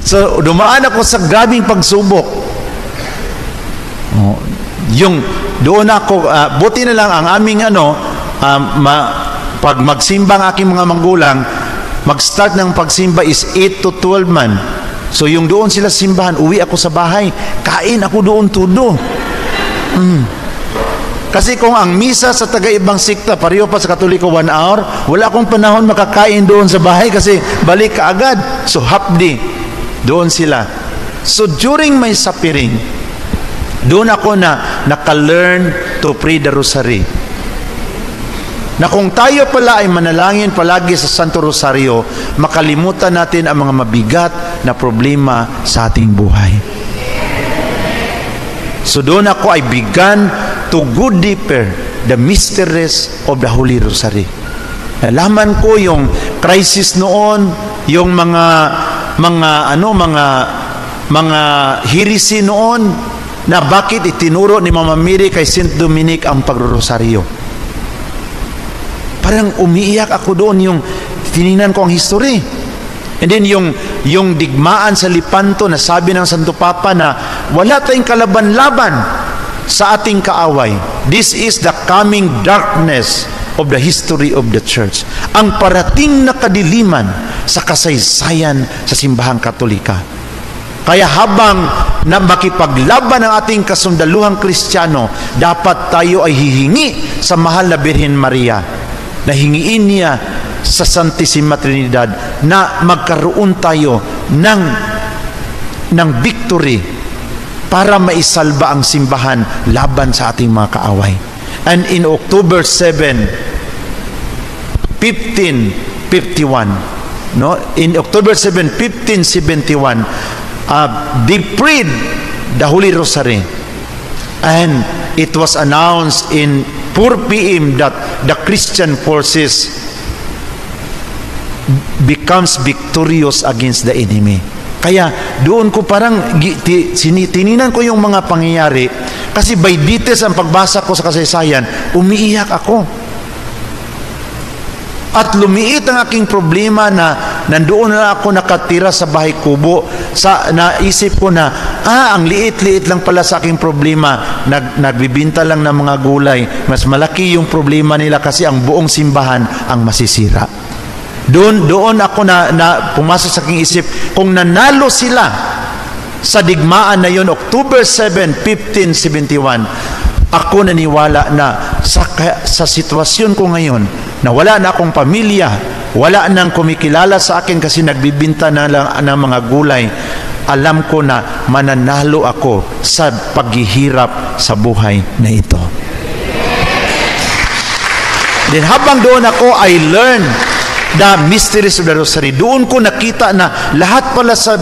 A: So, dumaan ako sa grabing pagsubok. Yung doon ako, buti na lang ang aming pag magsimba ang aking mga magulang, mag-start ng pagsimba is 8 to 12 man. So yung doon sila simbahan, uwi ako sa bahay, kain ako doon todo. Kasi kung ang misa sa taga-ibang sikta, pareho pa sa Katoliko 1 hour, wala akong panahon makakain doon sa bahay kasi balik ka agad. So half day, doon sila. So during my suffering, doon ako naka-learn to pray the rosary. Na kung tayo pala ay manalangin palagi sa Santo Rosario, makalimutan natin ang mga mabigat na problema sa ating buhay. So doon ako ay began to go deeper the mysteries of the Holy Rosary. Nalaman ko yung crisis noon, yung mga heresy noon, na bakit itinuro ni Mama Mary kay Saint Dominic ang pagrorosaryo. Parang umiiyak ako doon yung tinignan ko ang history. And then yung digmaan sa Lepanto na sabi ng Santo Papa na wala tayong kalaban-laban sa ating kaaway. This is the coming darkness of the history of the church. Ang parating na kadiliman sa kasaysayan sa simbahang Katolika. Kaya habang na makipaglaban ang ating kasundaluhang Kristiyano, dapat tayo ay hihingi sa mahal na Birhen Maria na hingiin niya sa Santissima Trinidad na magkaroon tayo ng victory para maisalba ang simbahan laban sa ating mga kaaway. And in October 7, 1551, no? In October 7, 1571, they prayed the Holy Rosary, and it was announced in 4 p.m. that the Christian forces becomes victorious against the enemy. Kaya doon ko parang tininan ko yung mga pangyayari, kasi by details ang pagbasa ko sa kasaysayan, umiiyak ako. At lumiit ang aking problema na nandoon na ako nakatira sa bahay kubo. Naisip ko na, ang liit-liit lang pala sa aking problema. Nagbibinta lang ng mga gulay. Mas malaki yung problema nila kasi ang buong simbahan ang masisira. Doon ako na pumasok sa aking isip, kung nanalo sila sa digmaan na yun, October 7, 1571, ako naniwala na sa sitwasyon ko ngayon, na wala na akong pamilya, wala nang kumikilala sa akin kasi nagbibinta na lang ng mga gulay, alam ko na mananalo ako sa paghihirap sa buhay na ito. Then habang doon ako, I learned the mysteries of the Rosary. Doon ko nakita na lahat pala sa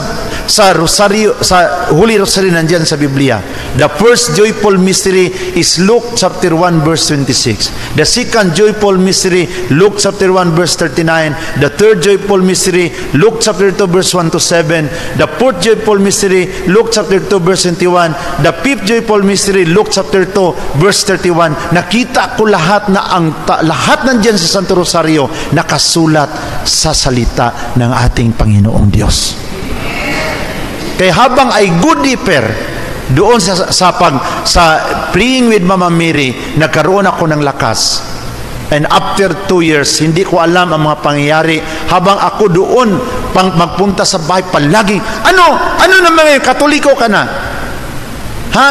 A: Rosaryo, sa Holy Rosary nandiyan sa Biblia. The first joyful mystery is Luke chapter 1 verse 26. The second joyful mystery, Luke chapter 1 verse 39. The third joyful mystery, Luke chapter 2 verse 1 to 7. The fourth joyful mystery, Luke chapter 2 verse 21. The fifth joyful mystery, Luke chapter 2 verse 31. Nakita ko lahat na lahat nandiyan sa Santo Rosario nakasulat sa salita ng ating Panginoong Diyos. Kaya habang ay good deeper doon sa praying with Mama Mary, nagkaroon ako ng lakas. And after 2 years, hindi ko alam ang mga pangyayari. Habang ako doon magpunta sa bahay, palagi, ano naman ngayon, Katoliko ka na? Ha?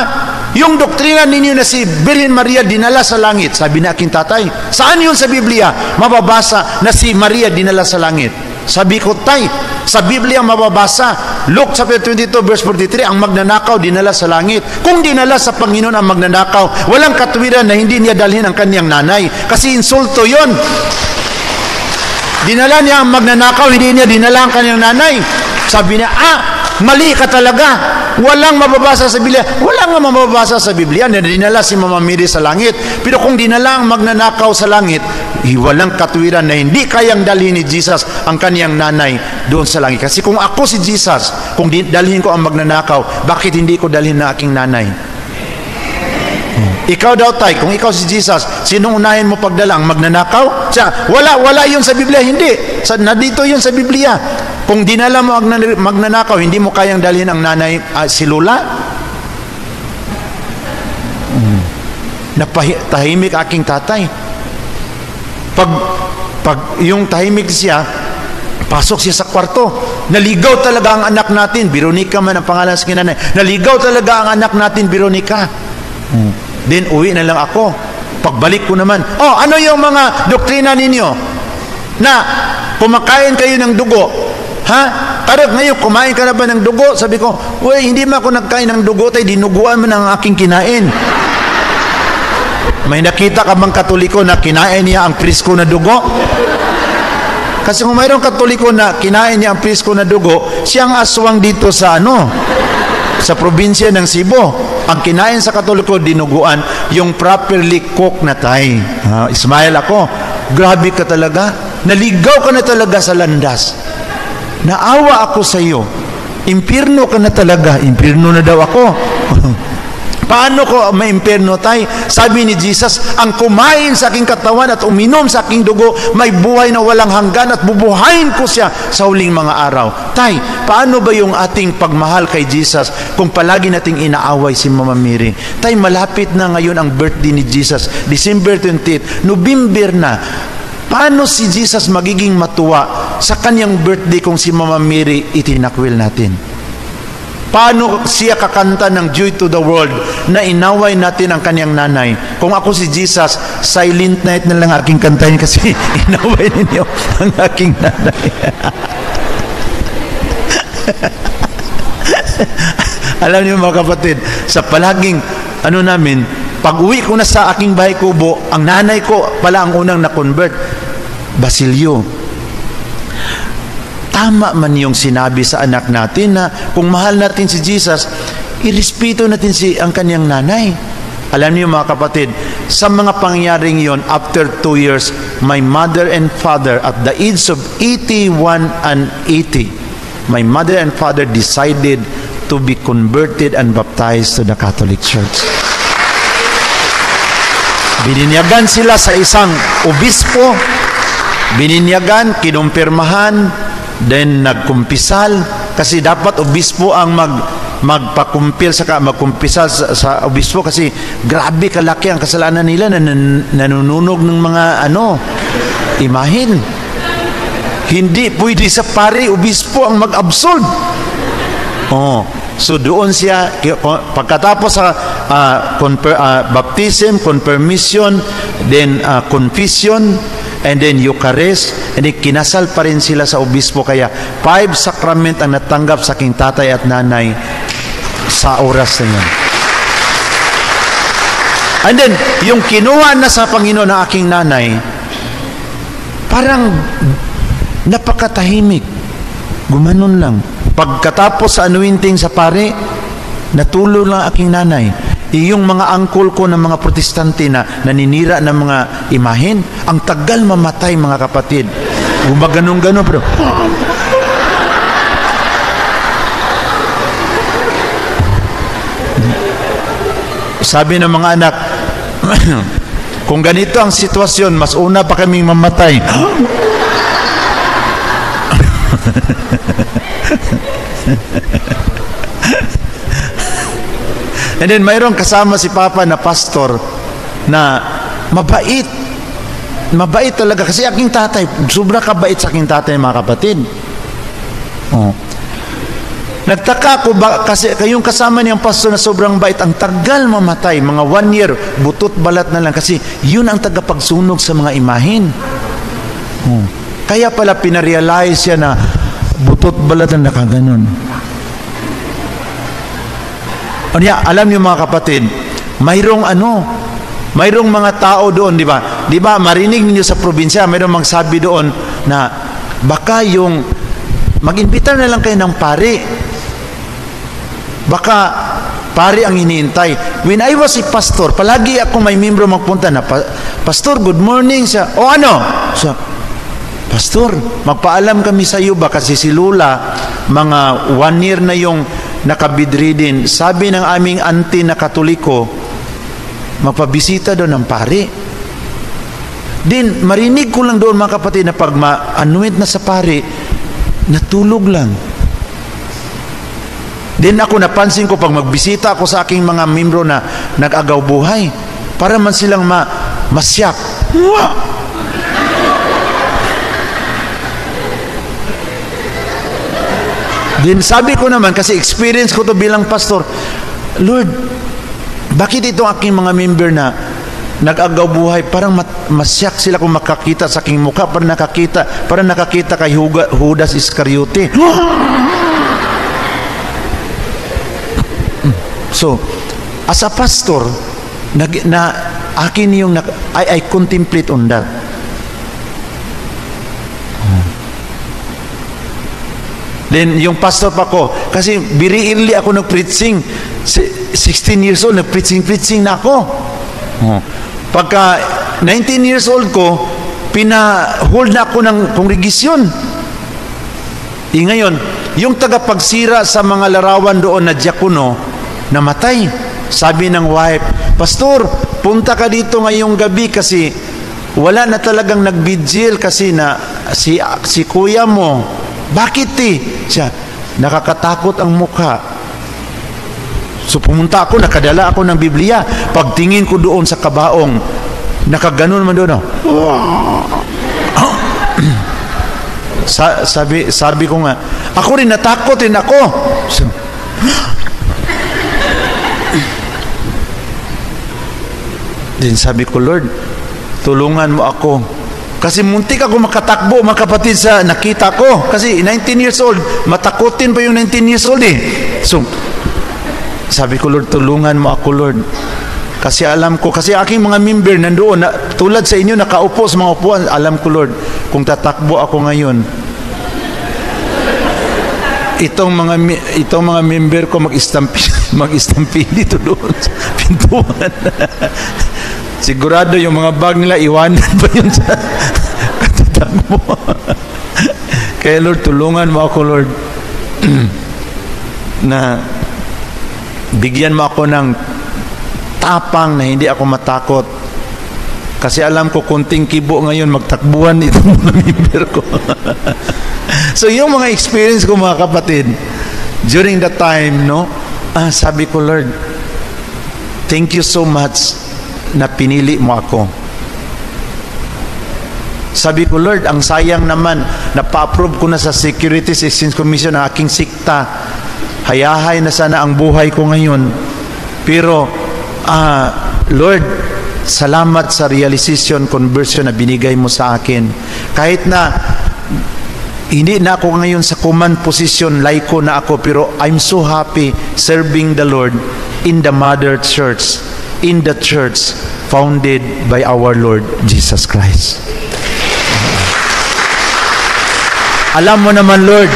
A: Yung doktrina ninyo na si Birhen Maria dinala sa langit, sabi na aking tatay, saan yun sa Biblia mababasa na si Maria dinala sa langit? Sabi ko, tay, sa Biblia mababasa, Luke chapter 22 verse 43, ang magnanakaw dinala sa langit. Kung dinala sa Panginoon ang magnanakaw, walang katuwiran na hindi niya dalhin ang kanyang nanay, kasi insulto yon. Dinala niya ang magnanakaw, hindi niya dinala ang kanyang nanay. Sabi niya, mali ka talaga. Walang mababasa sa Biblia. Walang mababasa sa Biblia na dinala si Mama Mary sa langit. Pero kung dinala ang magnanakaw sa langit, walang katuwiran na hindi kayang dalhin ni Jesus ang kaniyang nanay doon sa langit. Kasi kung ako si Jesus, kung dalhin ko ang magnanakaw, bakit hindi ko dalhin na aking nanay? Ikaw daw, tay, kung ikaw si Jesus, sinong unahin mo pagdala? Ang magnanakaw? Wala yun sa Biblia. Hindi. Nandito yun sa Biblia. Kung dinala mo ang magnanakaw, hindi mo kayang dalhin ang nanay, si Lola? Tahimik aking tatay. Pag yung tahimik siya, pasok siya sa kwarto. Naligaw talaga ang anak natin. Veronica man ang pangalan sa kinanay. Naligaw talaga ang anak natin, Veronica. Then uwi na lang ako. Pagbalik ko naman, ano yung mga doktrina ninyo? Na kumakain kayo ng dugo. Ha? Karag ngayon, kumain ka na ba ng dugo? Sabi ko, hindi man ako nagkain ng dugo, tayo dinuguan man ang aking kinain. May nakita ka bang Katoliko na kinain niya ang prisko na dugo? Kasi kung mayroong Katoliko na kinain niya ang prisko na dugo, siyang aswang dito sa sa probinsya ng Cebu. Ang kinain sa Katoliko, dinuguan, yung properly cooked na tay. Smile ako. Grabe ka talaga. Naligaw ka na talaga sa landas. Naawa ako sa iyo. Impirno ka na talaga. Impirno na daw ako. Paano ko maimpyerno, tay? Sabi ni Jesus, ang kumain sa aking katawan at uminom sa aking dugo, may buhay na walang hanggan at bubuhayin ko siya sa huling mga araw. Tay, paano ba yung ating pagmahal kay Jesus kung palagi nating inaaway si Mama Mary? Tay, malapit na ngayon ang birthday ni Jesus, December 28, November na. Paano si Jesus magiging matuwa sa kanyang birthday kung si Mama Mary itinakwil natin? Paano siya kakanta ng Joy to the World na inaway natin ang kanyang nanay? Kung ako si Jesus, Silent Night na lang aking kantahin kasi inaway ninyo ang aking nanay. Alam niyo mga kapatid, sa palaging namin, pag uwi ko na sa aking bahay kubo, ang nanay ko pala ang unang na-convert, Basilio. Tama man yung sinabi sa anak natin na kung mahal natin si Jesus, irespeto natin ang kanyang nanay. Alam niyo mga kapatid, sa mga pangyaring yon, after 2 years, my mother and father at the age of 81 and 80, my mother and father decided to be converted and baptized to the Catholic Church. Bininyagan sila sa isang obispo, bininyagan, kinumpirmahan, then nagkumpisal, kasi dapat obispo ang magkumpisal sa obispo, kasi grabe kalaki ang kasalanan nila na nanununog ng mga imahin. Hindi pwede sa pare obispo ang mag-absolve. So doon siya, pagkatapos sa baptism, confirmation, then confession, and then Eucharist, and then kinasal pa rin sila sa obispo. Kaya 5 sacrament ang natanggap sa aking tatay at nanay sa oras na yun. And then yung kinuha na sa Panginoon ng aking nanay, parang napakatahimik, gumanon lang. Pagkatapos sa anointing sa pare, natulog lang aking nanay. Yung mga angkol ko ng mga protestante na naninira ng mga imahen, ang tagal mamatay mga kapatid. Gumaganon-ganon, pero sabi ng mga anak, kung ganito ang sitwasyon, mas una pa kaming mamatay. And then mayroong kasama si Papa na pastor na mabait. Mabait talaga. Kasi aking tatay, sobra kabait sa aking tatay mga kapatid. Nagtaka ko kasi kayong kasama niyang pastor na sobrang bait, ang tagal mamatay, mga 1 year, butot balat na lang, kasi yun ang tagapagsunog sa mga imahin. Kaya pala pinarealize siya na butot balat na nakaganon. Alam niyo mga kapatid, mayroong mga tao doon, di ba? Di ba, marinig niyo sa probinsya, mayroong magsabi doon na baka yung mag-imbita na lang kayo ng pare. Baka pare ang hinihintay. When I was a pastor, palagi ako may membro magpunta na, Pastor, good morning. Siya, siya, Pastor, magpaalam kami sa iyo ba? Kasi si Lula, mga 1 year na yung nakabidridin. Sabi ng aming auntie na Katoliko, magpabisita doon ng pare. Din, marinig ko lang doon mga kapatid na pag ma-anoint na sa pare, natulog lang. Din ako napansin ko pag magbisita ako sa aking mga membro na nag-agaw buhay, para man silang masyak. Din sabi ko naman, kasi experience ko to bilang pastor, Lord, bakit itong aking mga member na nag-agaw buhay, parang masyak sila kung makakita sa aking mukha, parang nakakita kay Judas Iscariote. So, as a pastor, akin yung I contemplate on that. Then yung pastor pa ko, kasi very early ako nag-preaching, 16 years old, nag-preaching na ako. Pagka 19 years old ko, pina-hold na ako ng kongregasyon. Ngayon, yung tagapagsira sa mga larawan doon na diakono, namatay. sabi ng wife, "Pastor, punta ka dito ngayong gabi kasi wala na talagang nagbigil kasi na si kuya mo." "Bakit siya, "Nakakatakot ang mukha." So pumunta ako, nakadala ako ng Biblia. Pagtingin ko doon sa kabaong, nakaganon man doon. Sabi ko nga, ako rin natakot din ako. So, din sabi ko, "Lord, tulungan mo ako." Kasi muntik ako makatakbo, mga kapatid, sa nakita ko. Kasi 19 years old, matakutin pa yung 19 years old So, sabi ko, "Lord, tulungan mo ako, Lord." Kasi alam ko, kasi aking mga member nandoon, tulad sa inyo, nakaupo sa mga upuan, alam ko, Lord, kung tatakbo ako ngayon, itong mga member ko mag-stampede dito doon sa pintuan. Sigurado yung mga bag nila iwanan pa yun sa katatakbo. Kaya Lord, tulungan mo ako, Lord, na bigyan mo ako ng tapang na hindi ako matakot. Kasi alam ko, kunting kibo ngayon, magtakbuhan itong mga member ko. So, yung mga experience ko, mga kapatid, during that time, sabi ko, "Lord, thank you so much na pinili mo ako." Sabi ko, "Lord, ang sayang naman, napa-approve ko na sa Securities Exchange Commission ang aking sikta. Hayahay na sana ang buhay ko ngayon. Pero, Lord, salamat sa realization, conversion na binigay mo sa akin. Kahit na hindi na ako ngayon sa command position, laiko na ako, pero I'm so happy serving the Lord in the mother church, in the church founded by our Lord Jesus Christ." Alam mo naman, Lord,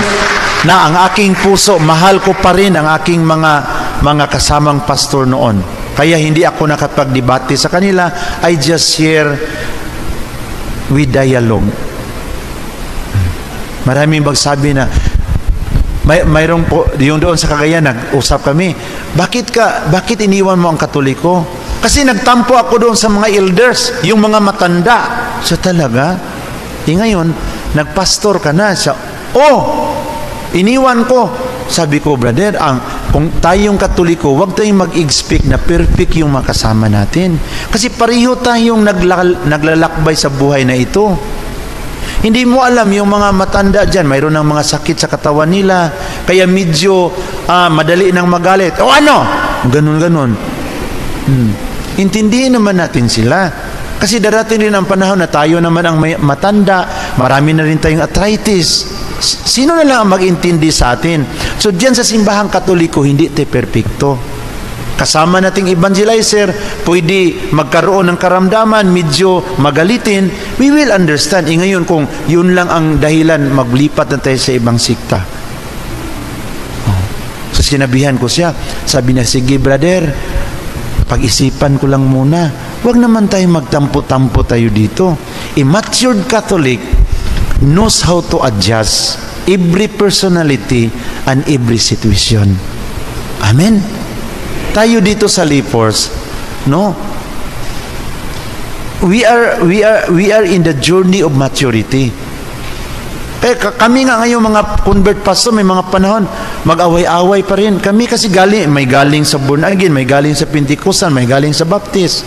A: na ang aking puso, mahal ko pa rin ang aking mga kasamang pastor noon. Kaya hindi ako nakapagdebate sa kanila. I just share with dialogue. Maraming magsabi na, mayroong po, yung doon sa Cagayan, nag-usap kami, bakit iniwan mo ang Katoliko? Kasi nagtampo ako doon sa mga elders, yung mga matanda. So talaga? Ngayon, nagpastor ka na. Iniwan ko. Sabi ko, "Brother, kung tayong Katoliko, huwag tayong mag-expect na perfect yung makasama natin. Kasi pareho tayong naglalakbay sa buhay na ito. Hindi mo alam, yung mga matanda dyan, mayroon ng mga sakit sa katawan nila, kaya medyo madali nang magalit. Ganun. Intindihin naman natin sila. Kasi darating rin ang panahon na tayo naman ang matanda, marami na rin tayong arthritis. Sino na lang ang mag-intindi sa atin? So diyan sa simbahang Katoliko, hindi tayo perfecto. Kasama nating evangelizer, pwede magkaroon ng karamdaman, medyo magalitin, we will understand. Ngayon, kung yun lang ang dahilan, maglipat na tayo sa ibang sikta. So sinabihan ko siya, sabi niya, "Sige, brother, pag-isipan ko lang muna. Huwag naman tayo magtampo-tampo tayo dito." A matured Catholic knows how to adjust every personality and every situation. Amen? Tayo dito sa Leapers, we are in the journey of maturity. Kami nga ngayon mga convert pastor, may mga panahon mag-away-away pa rin kami kasi may galing sa born again, may galing sa Pentecostal, may galing sa Baptist.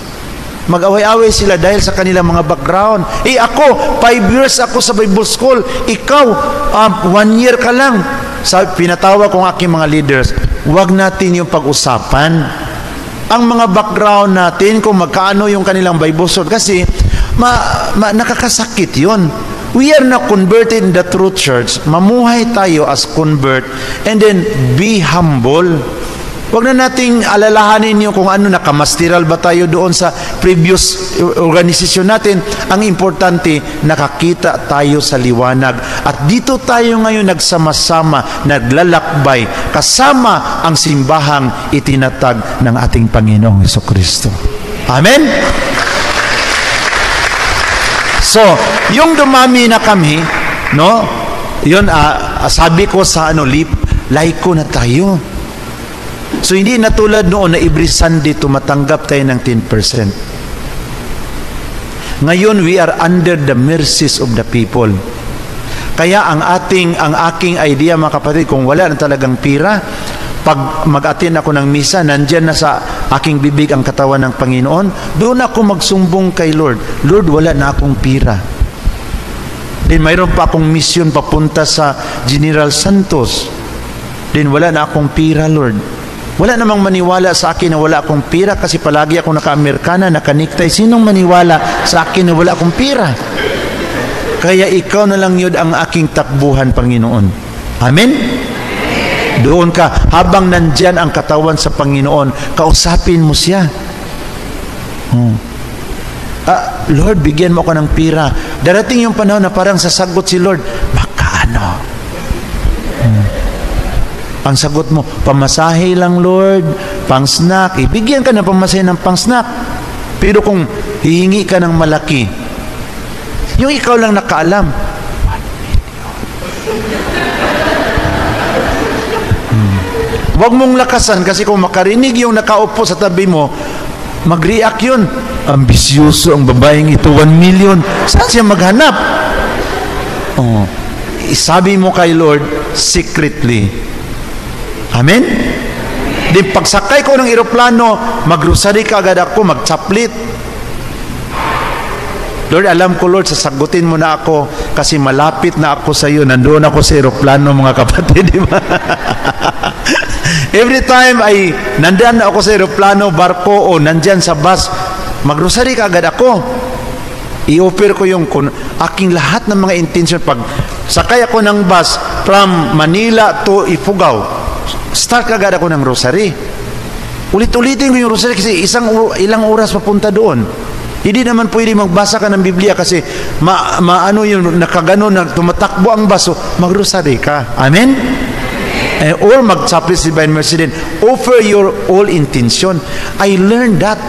A: Mag-away-away sila dahil sa kanilang mga background. Ako, 5 years ako sa Bible School. Ikaw, 1 year ka lang. Pinatawa kong aking mga leaders, huwag natin yung pag-usapan ang mga background natin, kung magkaano yung kanilang Bible School. Kasi, nakakasakit yun. We are not converted in the true church. Mamuhay tayo as convert and then be humble. Huwag na nating alalahanin yung kung ano, nakamastiral ba tayo doon sa previous organisasyon natin. Ang importante, nakakita tayo sa liwanag. At dito tayo ngayon nagsama-sama, naglalakbay, kasama ang simbahang itinatag ng ating Panginoong Jesucristo. Amen? So, yung dumami na kami, yun, sabi ko sa laiko na tayo. So hindi na tulad noon na every Sunday tumatanggap tayo ng 10%. Ngayon, we are under the mercies of the people. Kaya ang aking idea, mga kapatid, kung wala na talagang pira, pag mag-attend ako ng misa, nandyan na sa aking bibig ang katawan ng Panginoon, doon ako magsumbong kay Lord. Lord, wala na akong pira. Then mayroon pa akong mission papunta sa General Santos. Then wala na akong pira, Lord. Wala namang maniwala sa akin na wala akong pira kasi palagi ako naka-Amerikana, naka-necktie. Sinong maniwala sa akin na wala akong pira? Kaya ikaw na lang yun ang aking takbuhan, Panginoon. Amen? Doon ka, habang nandyan ang katawan sa Panginoon, kausapin mo siya. Lord, bigyan mo ako ng pira. Darating yung panahon na parang sasagot si Lord, magkaano? Ang sagot mo, pamasahe lang, Lord, pang snack. Ibigyan ka na pamasahe ng pang snack. Pero kung hihingi ka ng malaki, yung ikaw lang nakaalam, 1 million. Huwag mong lakasan kasi kung makarinig yung nakaupo sa tabi mo, mag-react yun. Ambisyoso ang babaeng ito, 1 million. Saan siya maghanap? Isabi mo kay Lord, secretly. Amen? Di pagsakay ko ng eroplano, mag-rosary ka agad ako, mag-chaplit. Lord, alam ko, Lord, sasagutin mo na ako kasi malapit na ako sa iyo. Nandoon ako sa eroplano, mga kapatid, di ba? Every time ay nandiyan na ako sa eroplano, barko, o nandyan sa bus, mag-rosary ka agad ako. I-offer ko yung aking lahat ng mga intention. Pag sakay ako ng bus from Manila to Ifugao, start agad ako ng rosary. Ulit-ulitin ko yung rosary kasi ilang oras papunta doon. Hindi naman pwede magbasa ka ng Biblia kasi maano yung nakagano na tumatakbo ang baso, mag-rosary ka. Amen? Or mag-chaplet sa Divine Mercy din. Offer your all intention. I learned that.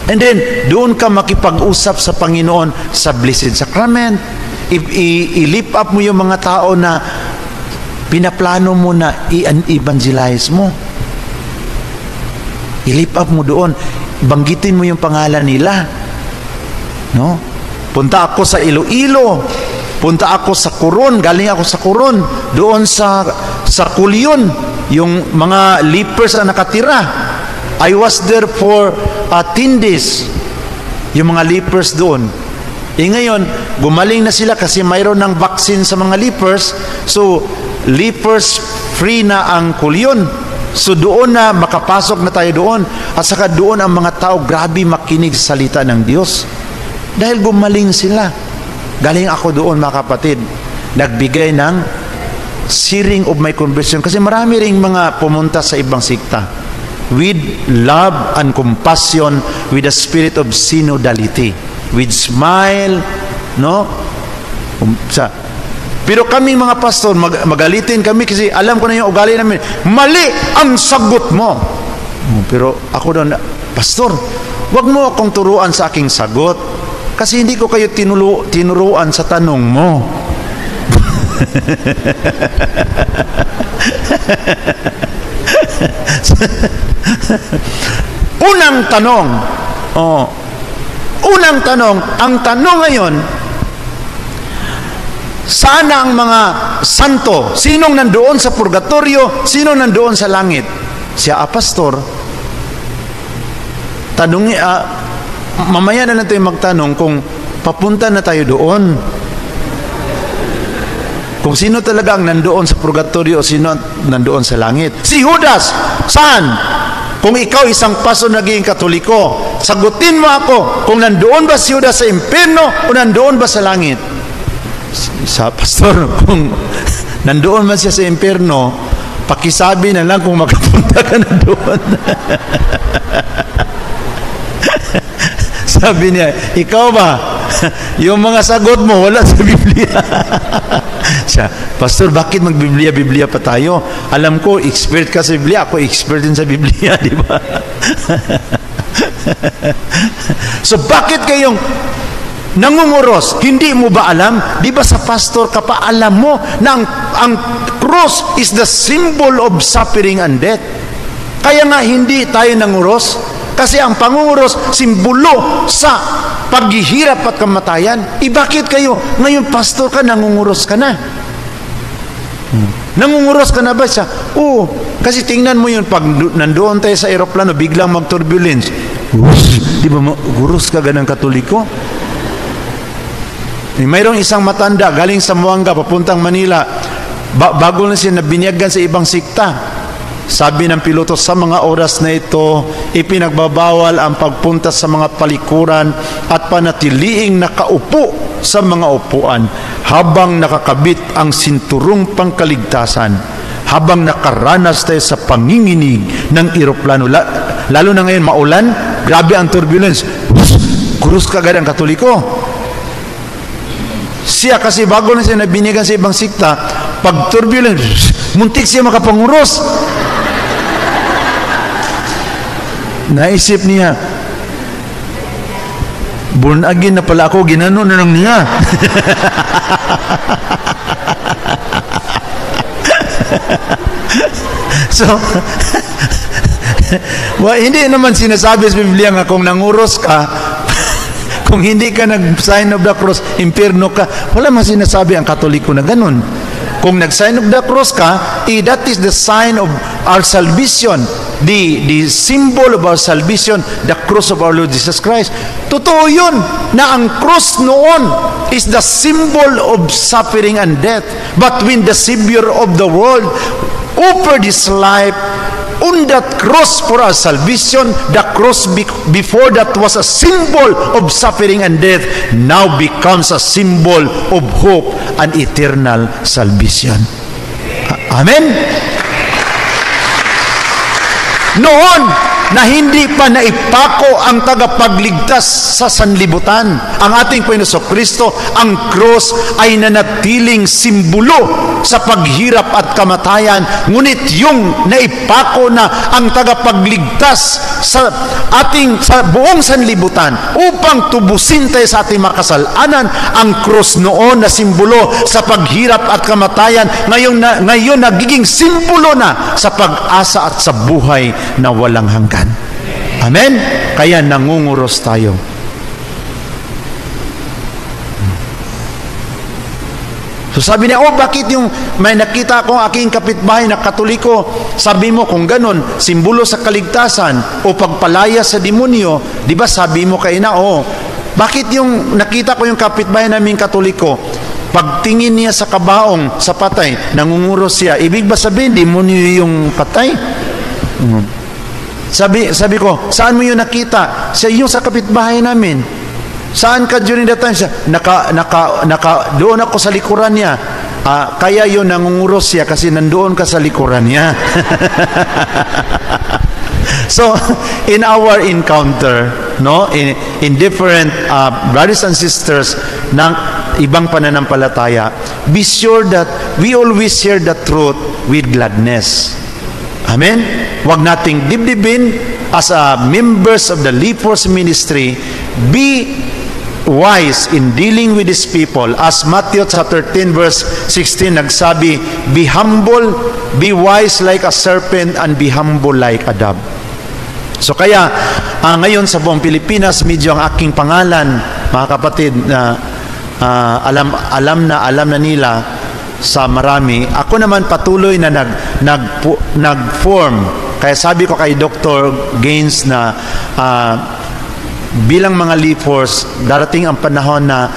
A: And then, doon ka makipag-usap sa Panginoon sa Blessed Sacrament. I-lift up mo yung mga tao na pinaplano mo na i-evangelize mo. I-lift up mo doon. Banggitin mo yung pangalan nila. No? Punta ako sa Iloilo. Punta ako sa Coron. Galing ako sa Coron. Doon sa Kulyon. Yung mga lepers na nakatira. I was there for 10 days. Yung mga lepers doon. Ngayon, gumaling na sila kasi mayroon ng vaccine sa mga lepers. So, lepers free na ang Kulyon. So doon na makapasok na tayo doon. At saka doon ang mga tao grabe makinig sa salita ng Diyos. Dahil gumaling sila. Galing ako doon, mga kapatid. Nagbigay ng searing of my conversion. Kasi marami ring mga pumunta sa ibang sikta. With love and compassion, with a spirit of synodality. With smile, no? Pero kami mga pastor, magalitin kami kasi alam ko na yung ugali namin. Mali ang sagot mo. Pero ako doon, pastor, wag mo akong turuan sa aking sagot. Kasi hindi ko kayo tinuruan sa tanong mo. Unang tanong, ang tanong ngayon, sana ang mga santo, sinong nandoon sa purgatorio, sinong nandoon sa langit? Siya, pastor, mamaya na lang tayo magtanong kung papunta na tayo doon. Kung sino talaga ang nandoon sa purgatorio o sino nandoon sa langit. Si Judas, saan? Kung ikaw isang pastor naging Katoliko, sagutin mo ako kung nandoon ba si Judas sa impierno o nandoon ba sa langit? Sa pastor, kung nandoon man siya sa impierno, pakisabi na lang kung makapunta ka na doon. Sabi niya, ikaw ba? Yung mga sagot mo wala sa Biblia. Siya, pastor, bakit mag-Biblia pa tayo? Alam ko, expert ka sa Biblia, ako expert din sa Biblia, di ba? So bakit kayong nangunguros? Hindi mo ba alam? Di ba sa pastor ka pa alam mo na ang cross is the symbol of suffering and death. Kaya nga hindi tayo nanguros, kasi ang pangunguros, simbolo sa paghihirap at kamatayan. Bakit kayo? Ngayon, pastor ka, nangunguros ka na. Nangunguros ka na ba siya? Oo. Kasi tingnan mo yun, pag nandoon tayo sa aeroplano, biglang mag-turbulence. Di ba, guros ka ganang Katoliko? Mayroong isang matanda, galing sa Muanga, papuntang Manila, bago na siya nabinyagan sa ibang sikta. Sabi ng piloto, sa mga oras na ito, ipinagbabawal ang pagpunta sa mga palikuran at panatiliing nakaupo sa mga upuan habang nakakabit ang sinturong pangkaligtasan, habang nakaranas tayo sa panginginig ng eroplano. Lalo na ngayon, maulan, grabe ang turbulence. Kurus kagad ang Katoliko. Siya kasi bago na siya nabinigan sa ibang sikta, pag turbulence, muntik siya makapanguros. Naisip niya, born again na pala ako, ginano na lang niya. So, hindi naman sinasabi sa Biblia nga kung nanguros ka, kung hindi ka nag-sign of the cross, impierno ka. Wala man sinasabi ang Katoliko na ganun. Kung nag-sign of the cross ka, that is the sign of our salvation. The symbol of our salvation, the cross of our Lord Jesus Christ. Totoo yun, na ang cross noon is the symbol of suffering and death. But when the Savior of the world offered His life on that cross for our salvation, the cross before that was a symbol of suffering and death, now becomes a symbol of hope and eternal salvation. Amen? Noon, na hindi pa naipako ang tagapagligtas sa sanlibutan, ang ating Panginoon Kristo, ang cross ay nanatiling simbolo sa paghirap at kamatayan. Ngunit yung naipako na ang tagapagligtas sa buong sanlibutan upang tubusin tayo sa ating makasalanan, ang cross noon na simbolo sa paghirap at kamatayan, ngayon nagiging simbolo na sa pag-asa at sa buhay na walang hanggan. Amen? Kaya nangunguros tayo. So sabi niya, bakit yung may nakita akong aking kapitbahay na Katoliko, sabi mo kung ganun, simbolo sa kaligtasan o pagpalaya sa demonyo, di ba sabi mo kayo na, bakit yung nakita ko yung kapitbahay namin Katoliko, pagtingin niya sa kabaong, sa patay, nangunguros siya, ibig ba sabihin, demonyo yung patay? Sabi ko, saan mo yun nakita? Yung sa kapitbahay namin. Saan ka during that time? Doon ako sa likuran niya. Kaya yun nangunguros siya kasi nandoon ka sa likuran niya. So, in our encounter, in different brothers and sisters ng ibang pananampalataya, be sure that we always share the truth with gladness. Amen? Huwag nating dibdibin as members of the Leapers Ministry. Be wise in dealing with these people. As Matthew chapter 10 verse 16 nagsabi, be humble, be wise like a serpent, and be humble like a dove. So kaya, ngayon sa buong Pilipinas, medyo ang aking pangalan, mga kapatid, alam na nila sa marami. Ako naman patuloy na nag-form. Kaya sabi ko kay Dr. Gaines na bilang mga leapers, darating ang panahon na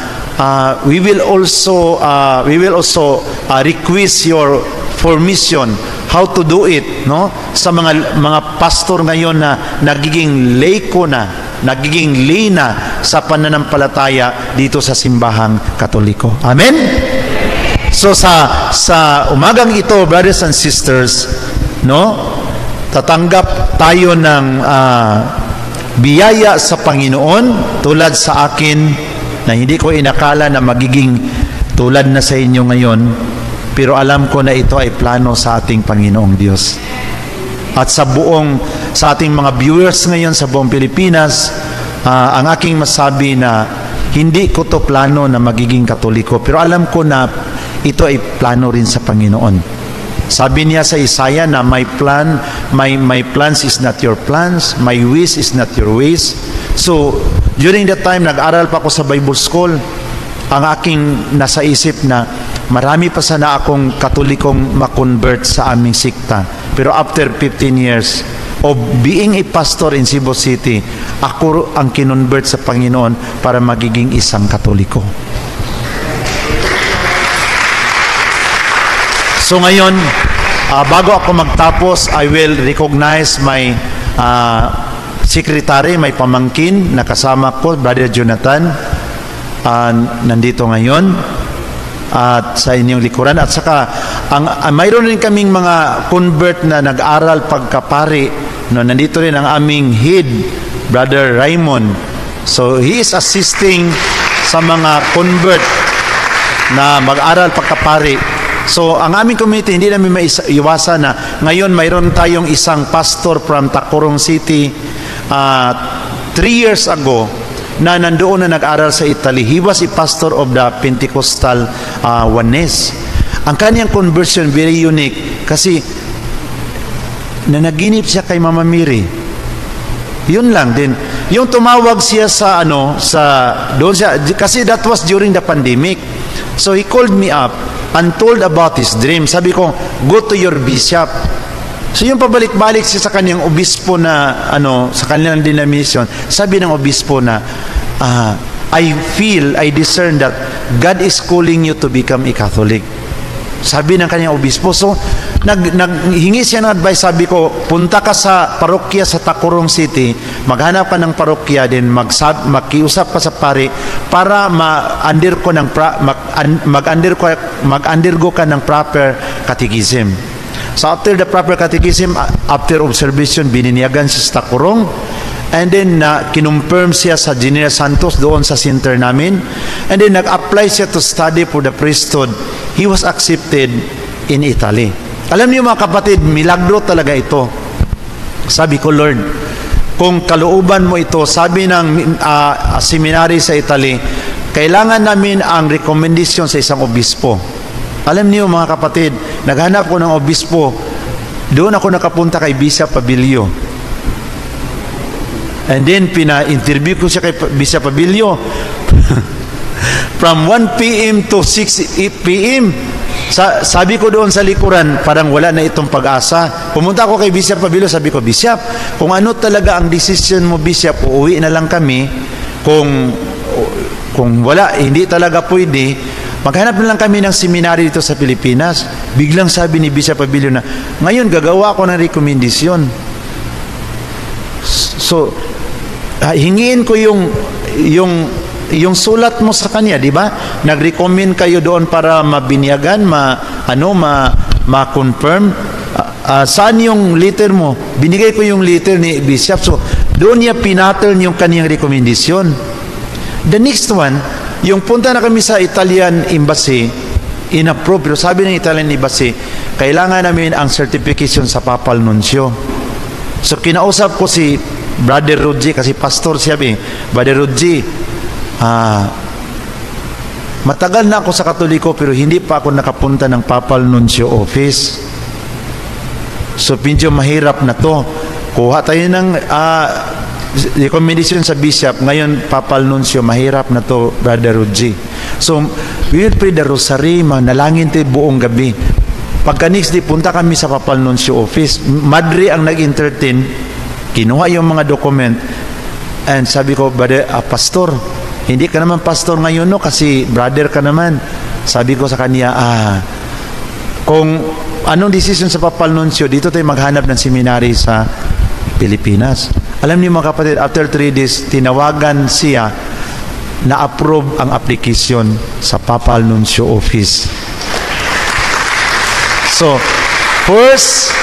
A: we will also request your formation, how to do it, sa mga pastor ngayon na nagiging laiko na, nagiging lay na sa pananampalataya dito sa simbahang Katoliko. Amen? So sa umagang ito, brothers and sisters, tatanggap tayo ng biyaya sa Panginoon tulad sa akin na hindi ko inakala na magiging tulad na sa inyo ngayon, pero alam ko na ito ay plano sa ating Panginoong Diyos. At sa ating mga viewers ngayon sa buong Pilipinas, ang aking masabi na hindi ko to plano na magiging Katoliko, pero alam ko na ito ay plano rin sa Panginoon. Sabi niya sa Isaiah na my plans is not your plans, my ways is not your ways. So, during that time, nag-aral pa ako sa Bible School. Ang aking nasa isip na marami pa sana akong Katolikong makonvert sa aming sikta. Pero after 15 years of being a pastor in Cebu City, ako ang kinonvert sa Panginoon para magiging isang Katoliko. So ngayon, bago ako magtapos, I will recognize my secretary, may pamangkin na kasama ko, Brother Jonathan, nandito ngayon at sa inyong likuran. At saka, mayroon rin kaming mga convert na nag-aral pagkapari. No, nandito rin ang aming head, Brother Raymond. So, he is assisting sa mga convert na mag-aral pagkapari. So, ang aming community, hindi namin maiwasan na ngayon mayroon tayong isang pastor from Tacurong City 3 years ago na nandoon na nag-aral sa Italy. He was a pastor of the Pentecostal Oneness. Ang kanyang conversion very unique kasi nanaginip siya kay Mama Mary. Yun lang din. Yung tumawag siya sa doon siya, kasi that was during the pandemic. So he called me up and told about his dream. Sabi ko, go to your bishop. So yung pabalik-balik siya sa kanyang obispo na sa kanilang denomination, sabi ng obispo na I discern that God is calling you to become a Catholic. Sabi ng kanyang obispo. So naghingi siya ng advice. Sabi ko, punta ka sa parokya sa Tacurong City, maghanap ka ng parokya, din makiusap ka sa pari para mag-undergo ka ng proper catechism. So after the proper catechism, after observation, bininyagan siya sa Tacurong, and then kinonfirm siya sa General Santos doon sa center namin, and then nag-apply siya to study for the priesthood. He was accepted in Italy. Alam niyo mga kapatid, milagro talaga ito. Sabi ko, Lord, kung kalooban mo ito, sabi ng seminary sa Italy, kailangan namin ang recommendation sa isang obispo. Alam niyo mga kapatid, naghanap ko ng obispo, doon ako nakapunta kay Bishop Pabilio. And then pina-interview ko siya kay Bishop Pabilio from 1 p.m. to 6 p.m. Sabi ko doon sa likuran, parang wala na itong pag-asa. Pumunta ako kay Bishop Pabilio, sabi ko, Bishop, kung ano talaga ang decision mo, Bishop, uuwi na lang kami. Kung wala, hindi talaga pwede, maghanap na lang kami ng seminary dito sa Pilipinas. Biglang sabi ni Bishop Pabilio na, ngayon gagawa ako ng rekomendasyon. So, hingiin ko yung sulat mo sa kanya, di ba? Nag-recommend kayo doon para mabinyagan, ma-confirm. Saan yung letter mo? Binigay ko yung letter ni Bishop. So, doon niya pinattern yung kanyang rekomendasyon. The next one, yung punta na kami sa Italian Embassy, inapprove. Pero sabi ng Italian Embassy, kailangan namin ang certification sa Papal Nuncio. So, kinausap ko si Brother Ruggie, kasi pastor siya, Brother Ruggie, matagal na ako sa Katoliko pero hindi pa ako nakapunta ng Papal Nuncio Office. So, medyo mahirap na to. Kuha tayo ng recommendation sa bishop. Ngayon, Papal Nuncio, mahirap na to, Brother Ruggie. So, we will pray the rosary, manalangin tayo buong gabi. Pagka next day, punta kami sa Papal Nuncio Office. Madre ang nag-entertain, kinuha yung mga document, and sabi ko, Brother, pastor, hindi ka naman pastor ngayon, no? Kasi brother ka naman. Sabi ko sa kanya, kung anong decision sa Papal Nuncio, dito tayo maghanap ng seminary sa Pilipinas. Alam niyo mga kapatid, after 3 days, tinawagan siya, na-approve ang application sa Papal Nuncio Office. So, first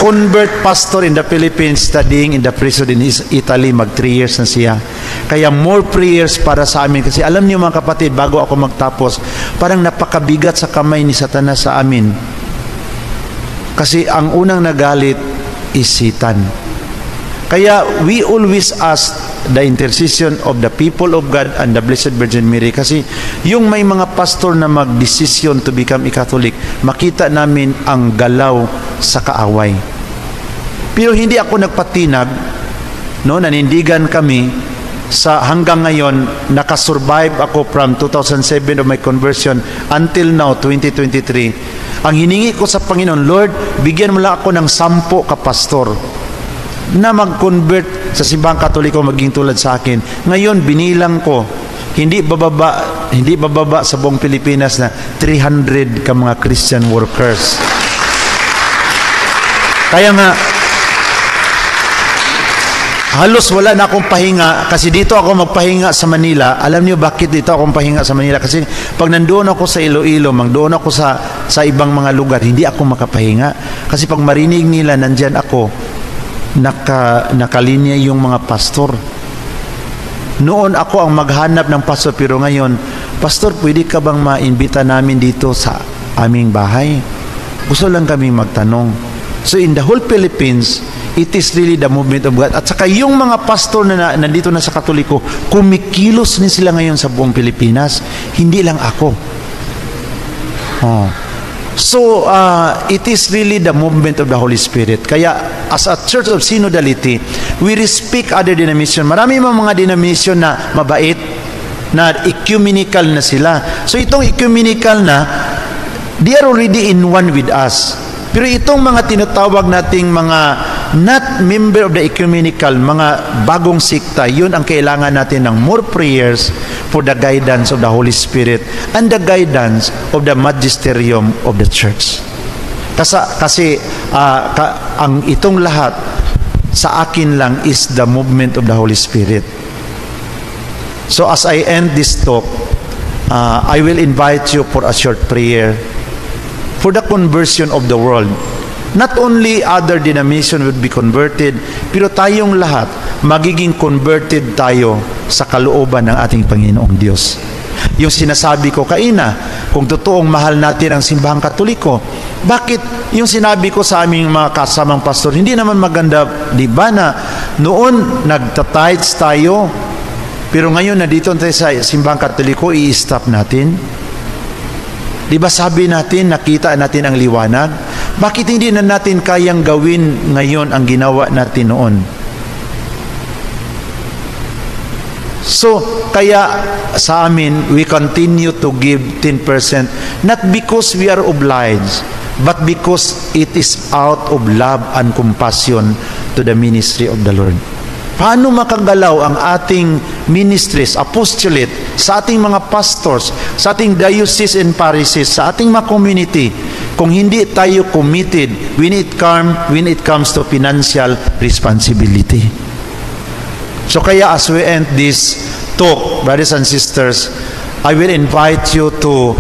A: convert pastor in the Philippines studying in the priesthood in Italy, mag 3 years na siya. Kaya more prayers para sa amin. Kasi alam niyo mga kapatid, bago ako magtapos, parang napakabigat sa kamay ni Satanas sa amin. Kasi ang unang nagalit is Satan. Kaya we always ask the intercession of the people of God and the Blessed Virgin Mary. Kasi yung may mga pastor na mag-decision to become a Catholic, makita namin ang galaw sa kaaway. Pero hindi ako nagpatinag, no, nanindigan kami sa hanggang ngayon, nakasurvive ako from 2007 of my conversion until now, 2023. Ang hiningi ko sa Panginoon, Lord, bigyan mo lang ako ng 10 kapastor na mag-convert sa simbahang Katoliko maging tulad sa akin. Ngayon, binilang ko, hindi bababa sa buong Pilipinas na 300 ka mga Christian workers. Kaya nga, halos wala na akong pahinga kasi dito ako magpahinga sa Manila. Alam niyo bakit dito ako pahinga sa Manila? Kasi pag nandoon ako sa Iloilo, magdoon ako sa ibang mga lugar, hindi ako makapahinga. Kasi pag marinig nila, nandyan ako, nakalinya yung mga pastor. Noon ako ang maghanap ng pastor, pero ngayon, pastor, pwede ka bang maimbita namin dito sa aming bahay? Gusto lang kami magtanong. So in the whole Philippines, it is really the movement of God. At saka yung mga pastor na nandito na sa Katoliko, kumikilos din sila ngayon sa buong Pilipinas. Hindi lang ako. So, it is really the movement of the Holy Spirit. Kaya, as a church of synodality, we respect other denomination. Marami mga denomination na mabait, na ecumenical na sila. So, itong ecumenical na, they are already in one with us. Pero itong mga tinatawag nating mga not member of the ecumenical, mga bagong sikta, yun ang kailangan natin ng more prayers for the guidance of the Holy Spirit and the guidance of the magisterium of the church. Kasi ang itong lahat sa akin lang is the movement of the Holy Spirit. So as I end this talk, I will invite you for a short prayer for the conversion of the world. Not only other denomination would be converted, pero tayong lahat magiging converted tayo sa kalooban ng ating Panginoong Diyos. Yung sinasabi ko kaina, kung totoong mahal natin ang simbahang Katoliko, bakit yung sinabi ko sa aming mga kasamang pastor, hindi naman maganda, di ba na noon nagtatides tayo, pero ngayon na dito tayo sa simbahang Katoliko, i-stop natin? Di ba sabi natin, nakita natin ang liwanag? Bakit hindi na natin kayang gawin ngayon ang ginawa natin noon? So, kaya sa amin, we continue to give 10%, not because we are obliged, but because it is out of love and compassion to the ministry of the Lord. Paano makagalaw ang ating ministries, apostolate, sa ating mga pastors, sa ating dioceses and parishes, sa ating mga community, kung hindi tayo committed when it comes to financial responsibility? So kaya as we end this talk, brothers and sisters, I will invite you to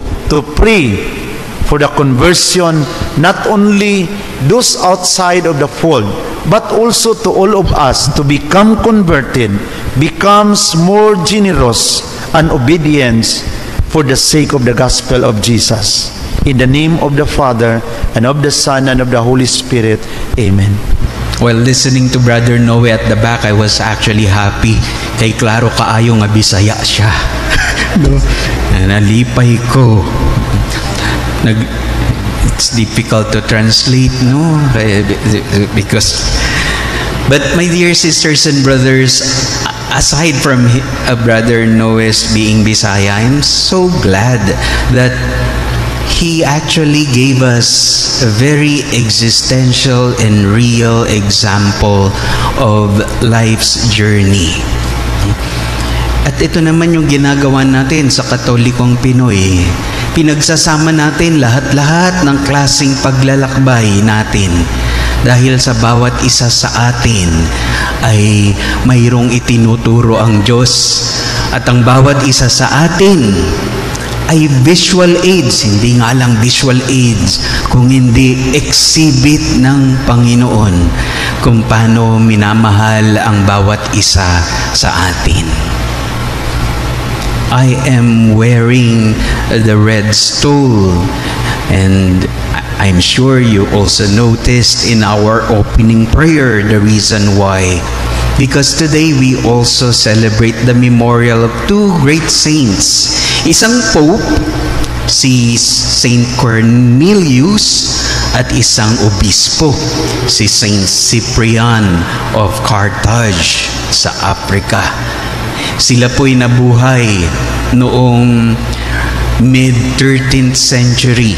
A: pray for the conversion, not only those outside of the fold, but also to all of us to become converted, becomes more generous and obedience for the sake of the gospel of Jesus. In the name of the Father, and of the Son, and of the Holy Spirit. Amen.
B: While listening to Brother Noe at the back, I was actually happy. Kay klaro kaayo nga Bisaya siya. No? Nalipay ko. It's difficult to translate, no? Because, but my dear sisters and brothers, aside from Brother Noe's being Bisaya, I'm so glad that he actually gave us a very existential and real example of life's journey. At ito naman yung ginagawa natin sa Katolikong Pinoy. Pinagsasama natin lahat-lahat ng klaseng paglalakbay natin. Dahil sa bawat isa sa atin ay mayroong itinuturo ang Diyos. At ang bawat isa sa atin ay visual aids, hindi nga lang visual aids, kung hindi exhibit ng Panginoon kung paano minamahal ang bawat isa sa atin. I am wearing the red stole, and I'm sure you also noticed in our opening prayer the reason why Because today we also celebrate the memorial of two great saints. Isang Pope, si Saint Cornelius, at isang obispo, si Saint Cyprian of Carthage sa Africa. Sila po'y nabuhay noong mid-13th century,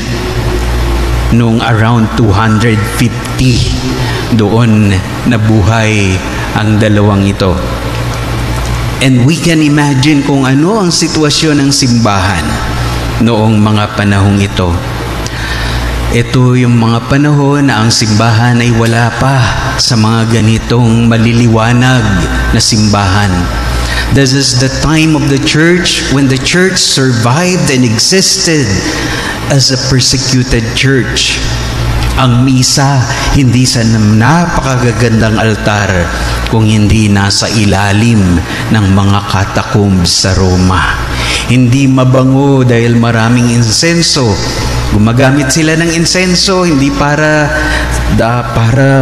B: noong around 250. Doon nabuhay ang dalawang ito. And we can imagine kung ano ang sitwasyon ng simbahan noong mga panahong ito. Ito yung mga panahon na ang simbahan ay wala pa sa mga ganitong maliliwanag na simbahan. This is the time of the church when the church survived and existed as a persecuted church. Ang misa, hindi sa napakagagandang altar, kung hindi nasa ilalim ng mga catacombs sa Roma. Hindi mabango dahil maraming insenso. Gumagamit sila ng insenso hindi para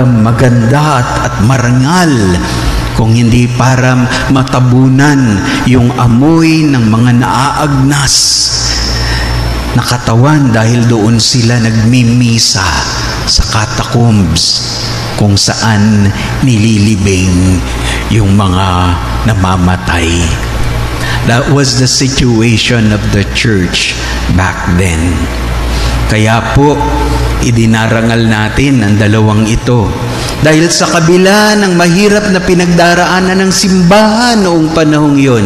B: maganda at marangal, kung hindi para matabunan yung amoy ng mga naaagnas na katawan dahil doon sila nagmimisa sa catacombs kung saan nililibing yung mga namamatay. That was the situation of the church back then. Kaya po, idinarangal natin ang dalawang ito. Dahil sa kabila ng mahirap na pinagdaraanan ng simbahan noong panahong yon,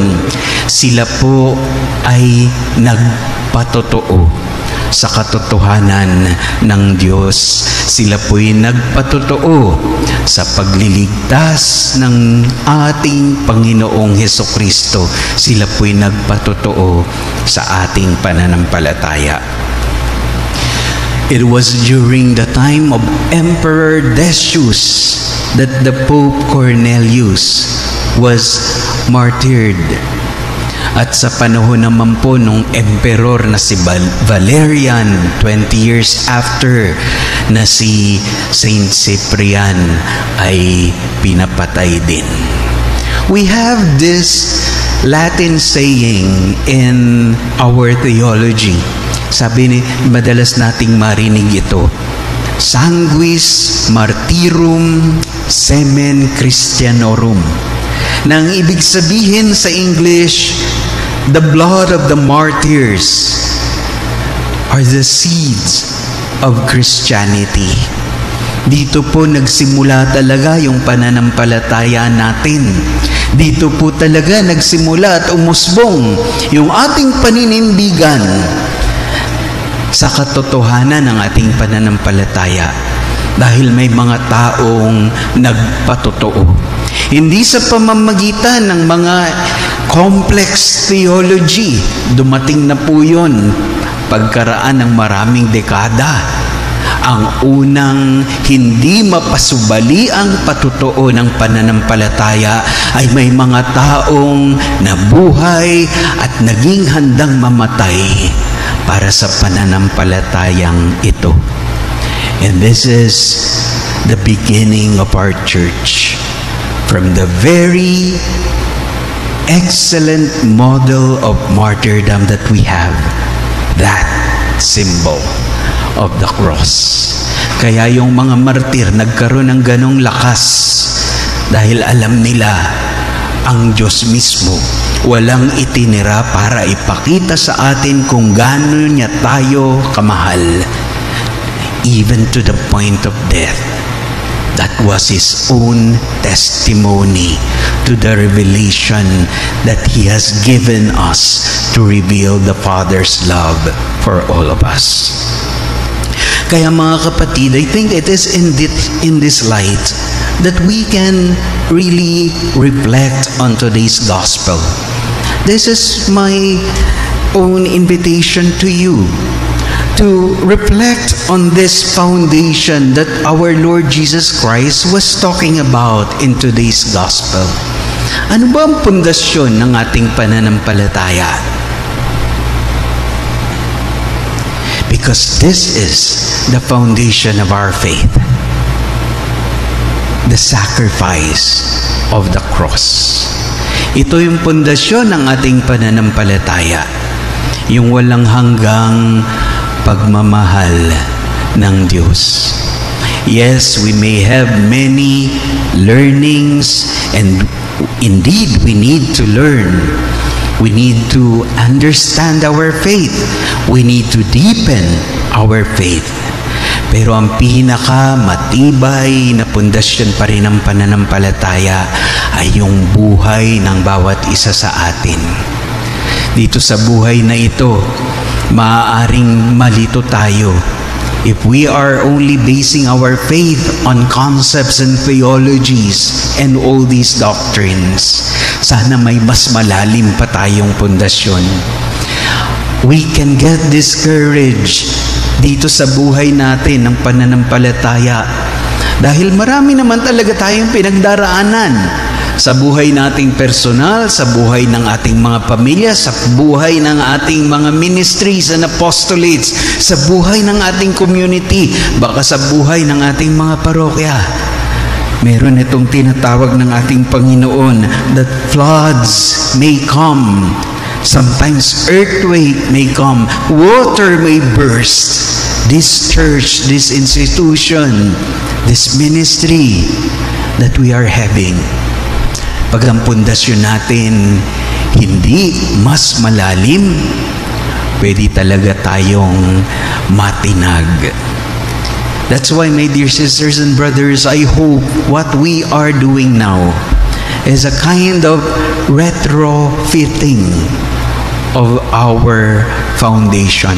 B: sila po ay nagpatotoo sa katotohanan ng Diyos. Sila po'y nagpatotoo sa pagliligtas ng ating Panginoong Hesukristo. Sila po'y nagpatotoo sa ating pananampalataya. It was during the time of Emperor Decius that the Pope Cornelius was martyred. At sa panahon naman po nung emperor na si Valerian, 20 years after na si Saint Cyprian ay pinapatay din. We have this Latin saying in our theology. Sabi ni, madalas nating marinig ito, sanguis martyrum semen Christianorum. Nang ibig sabihin sa English, the blood of the martyrs are the seeds of Christianity. Dito po nagsimula talaga yung pananampalataya natin. Dito po talaga nagsimula at umusbong yung ating paninindigan sa katotohanan ng ating pananampalataya, dahil may mga taong nagpatotoo. Hindi sa pamamagitan ng mga complex theology, dumating na po yun pagkaraan ng maraming dekada. Ang unang hindi mapasubali ang patotoo ng pananampalataya ay may mga taong nabuhay at naging handang mamatay para sa pananampalatayang ito. And this is the beginning of our church. From the very excellent model of martyrdom that we have, that symbol of the cross. Kaya yung mga martir nagkaroon ng ganong lakas dahil alam nila ang Diyos mismo walang itinira para ipakita sa atin kung gaano niya tayo kamahal, even to the point of death. That was His own testimony to the revelation that He has given us to reveal the Father's love for all of us. Kaya mga kapatid, I think it is in this light that we can really reflect on today's gospel. This is my own invitation to you to reflect on this foundation that our Lord Jesus Christ was talking about in today's gospel. Ano ba ang pundasyon ng ating pananampalataya? Because this is the foundation of our faith. the sacrifice of the cross. Ito yung pundasyon ng ating pananampalataya, yung walang hanggang pagmamahal ng Diyos. Yes, we may have many learnings, and indeed we need to learn. We need to understand our faith. We need to deepen our faith. Pero ang pinakamatibay na pundasyon pa rin ng pananampalataya ay yung buhay ng bawat isa sa atin. Dito sa buhay na ito, maaaring malito tayo if we are only basing our faith on concepts and theologies and all these doctrines. Sana may mas malalim pa tayong pundasyon. We can get discouraged dito sa buhay natin ng pananampalataya dahil marami naman talaga tayong pinagdaraanan sa buhay nating personal, sa buhay ng ating mga pamilya, sa buhay ng ating mga ministries and apostolates, sa buhay ng ating community, baka sa buhay ng ating mga parokya. Meron itong tinatawag ng ating Panginoon that floods may come. Sometimes earthquake may come, water may burst. This church, this institution, this ministry that we are having, pag ang pundasyon natin hindi mas malalim, pwede talaga tayong matinag. That's why, my dear sisters and brothers, I hope what we are doing now is a kind of retrofitting of our foundation.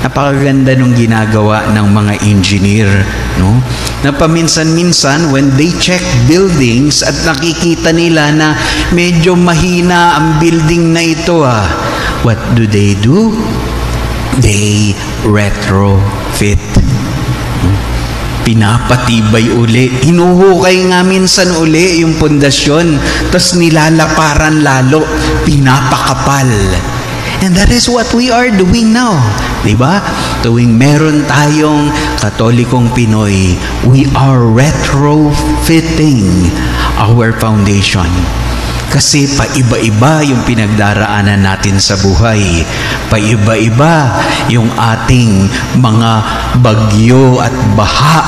B: Napakaganda nung ginagawa ng mga engineer, no? Na paminsan-minsan when they check buildings at nakikita nila na medyo mahina ang building na ito, what do? They retrofit. Pinapatibay uli. Hinuhukay nga minsan uli yung pundasyon, tapos nilalaparan lalo, pinapakapal. And that is what we are doing now. Diba? Tuwing meron tayong Katolikong Pinoy, we are retrofitting our foundation. Kasi paiba-iba yung pinagdaraanan natin sa buhay. Paiba-iba yung ating mga bagyo at baha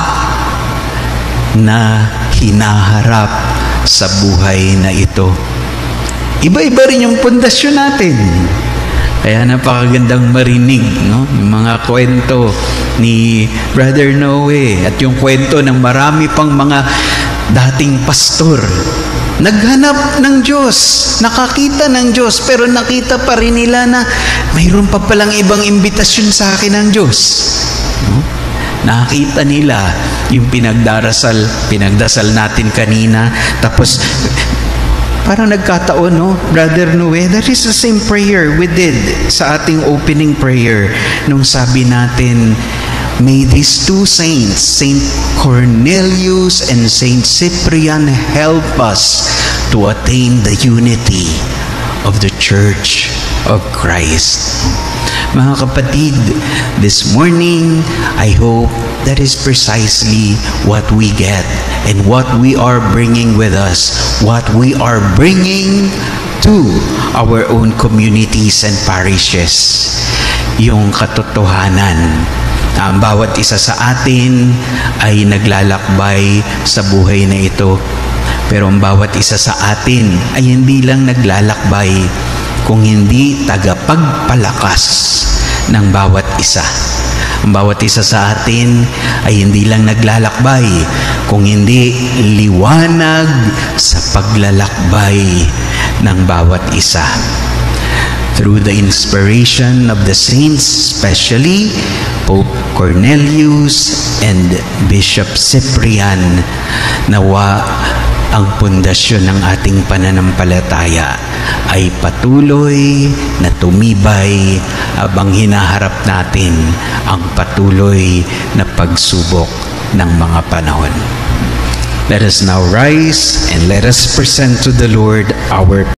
B: na hinaharap sa buhay na ito. Iba-iba rin yung pundasyon natin. Kaya napakagandang marinig, no? Yung mga kwento ni Brother Noe at yung kwento ng marami pang mga dating pastor. Naghanap ng Diyos, nakakita ng Diyos, pero nakita pa rin nila na mayroon pa palang ibang imbitasyon sa akin ng Diyos. No? Nakita nila yung pinagdasal natin kanina, tapos parang nagkataon, no? Brother Noe, that is the same prayer we did sa ating opening prayer nung sabi natin, may these two saints, Saint Cornelius and Saint Cyprian, help us to attain the unity of the Church of Christ. Mga kapatid, this morning, I hope that is precisely what we get and what we are bringing with us, what we are bringing to our own communities and parishes. Yung katotohanan, ang bawat isa sa atin ay naglalakbay sa buhay na ito. Pero ang bawat isa sa atin ay hindi lang naglalakbay, kung hindi tagapagpalakas ng bawat isa. Ang bawat isa sa atin ay hindi lang naglalakbay, kung hindi liwanag sa paglalakbay ng bawat isa. Through the inspiration of the saints, especially Pope Cornelius and Bishop Cyprian, nawa ang pundasyon ng ating pananampalataya ay patuloy na tumibay habang hinaharap natin ang patuloy na pagsubok ng mga panahon. Let us now rise and let us present to the Lord our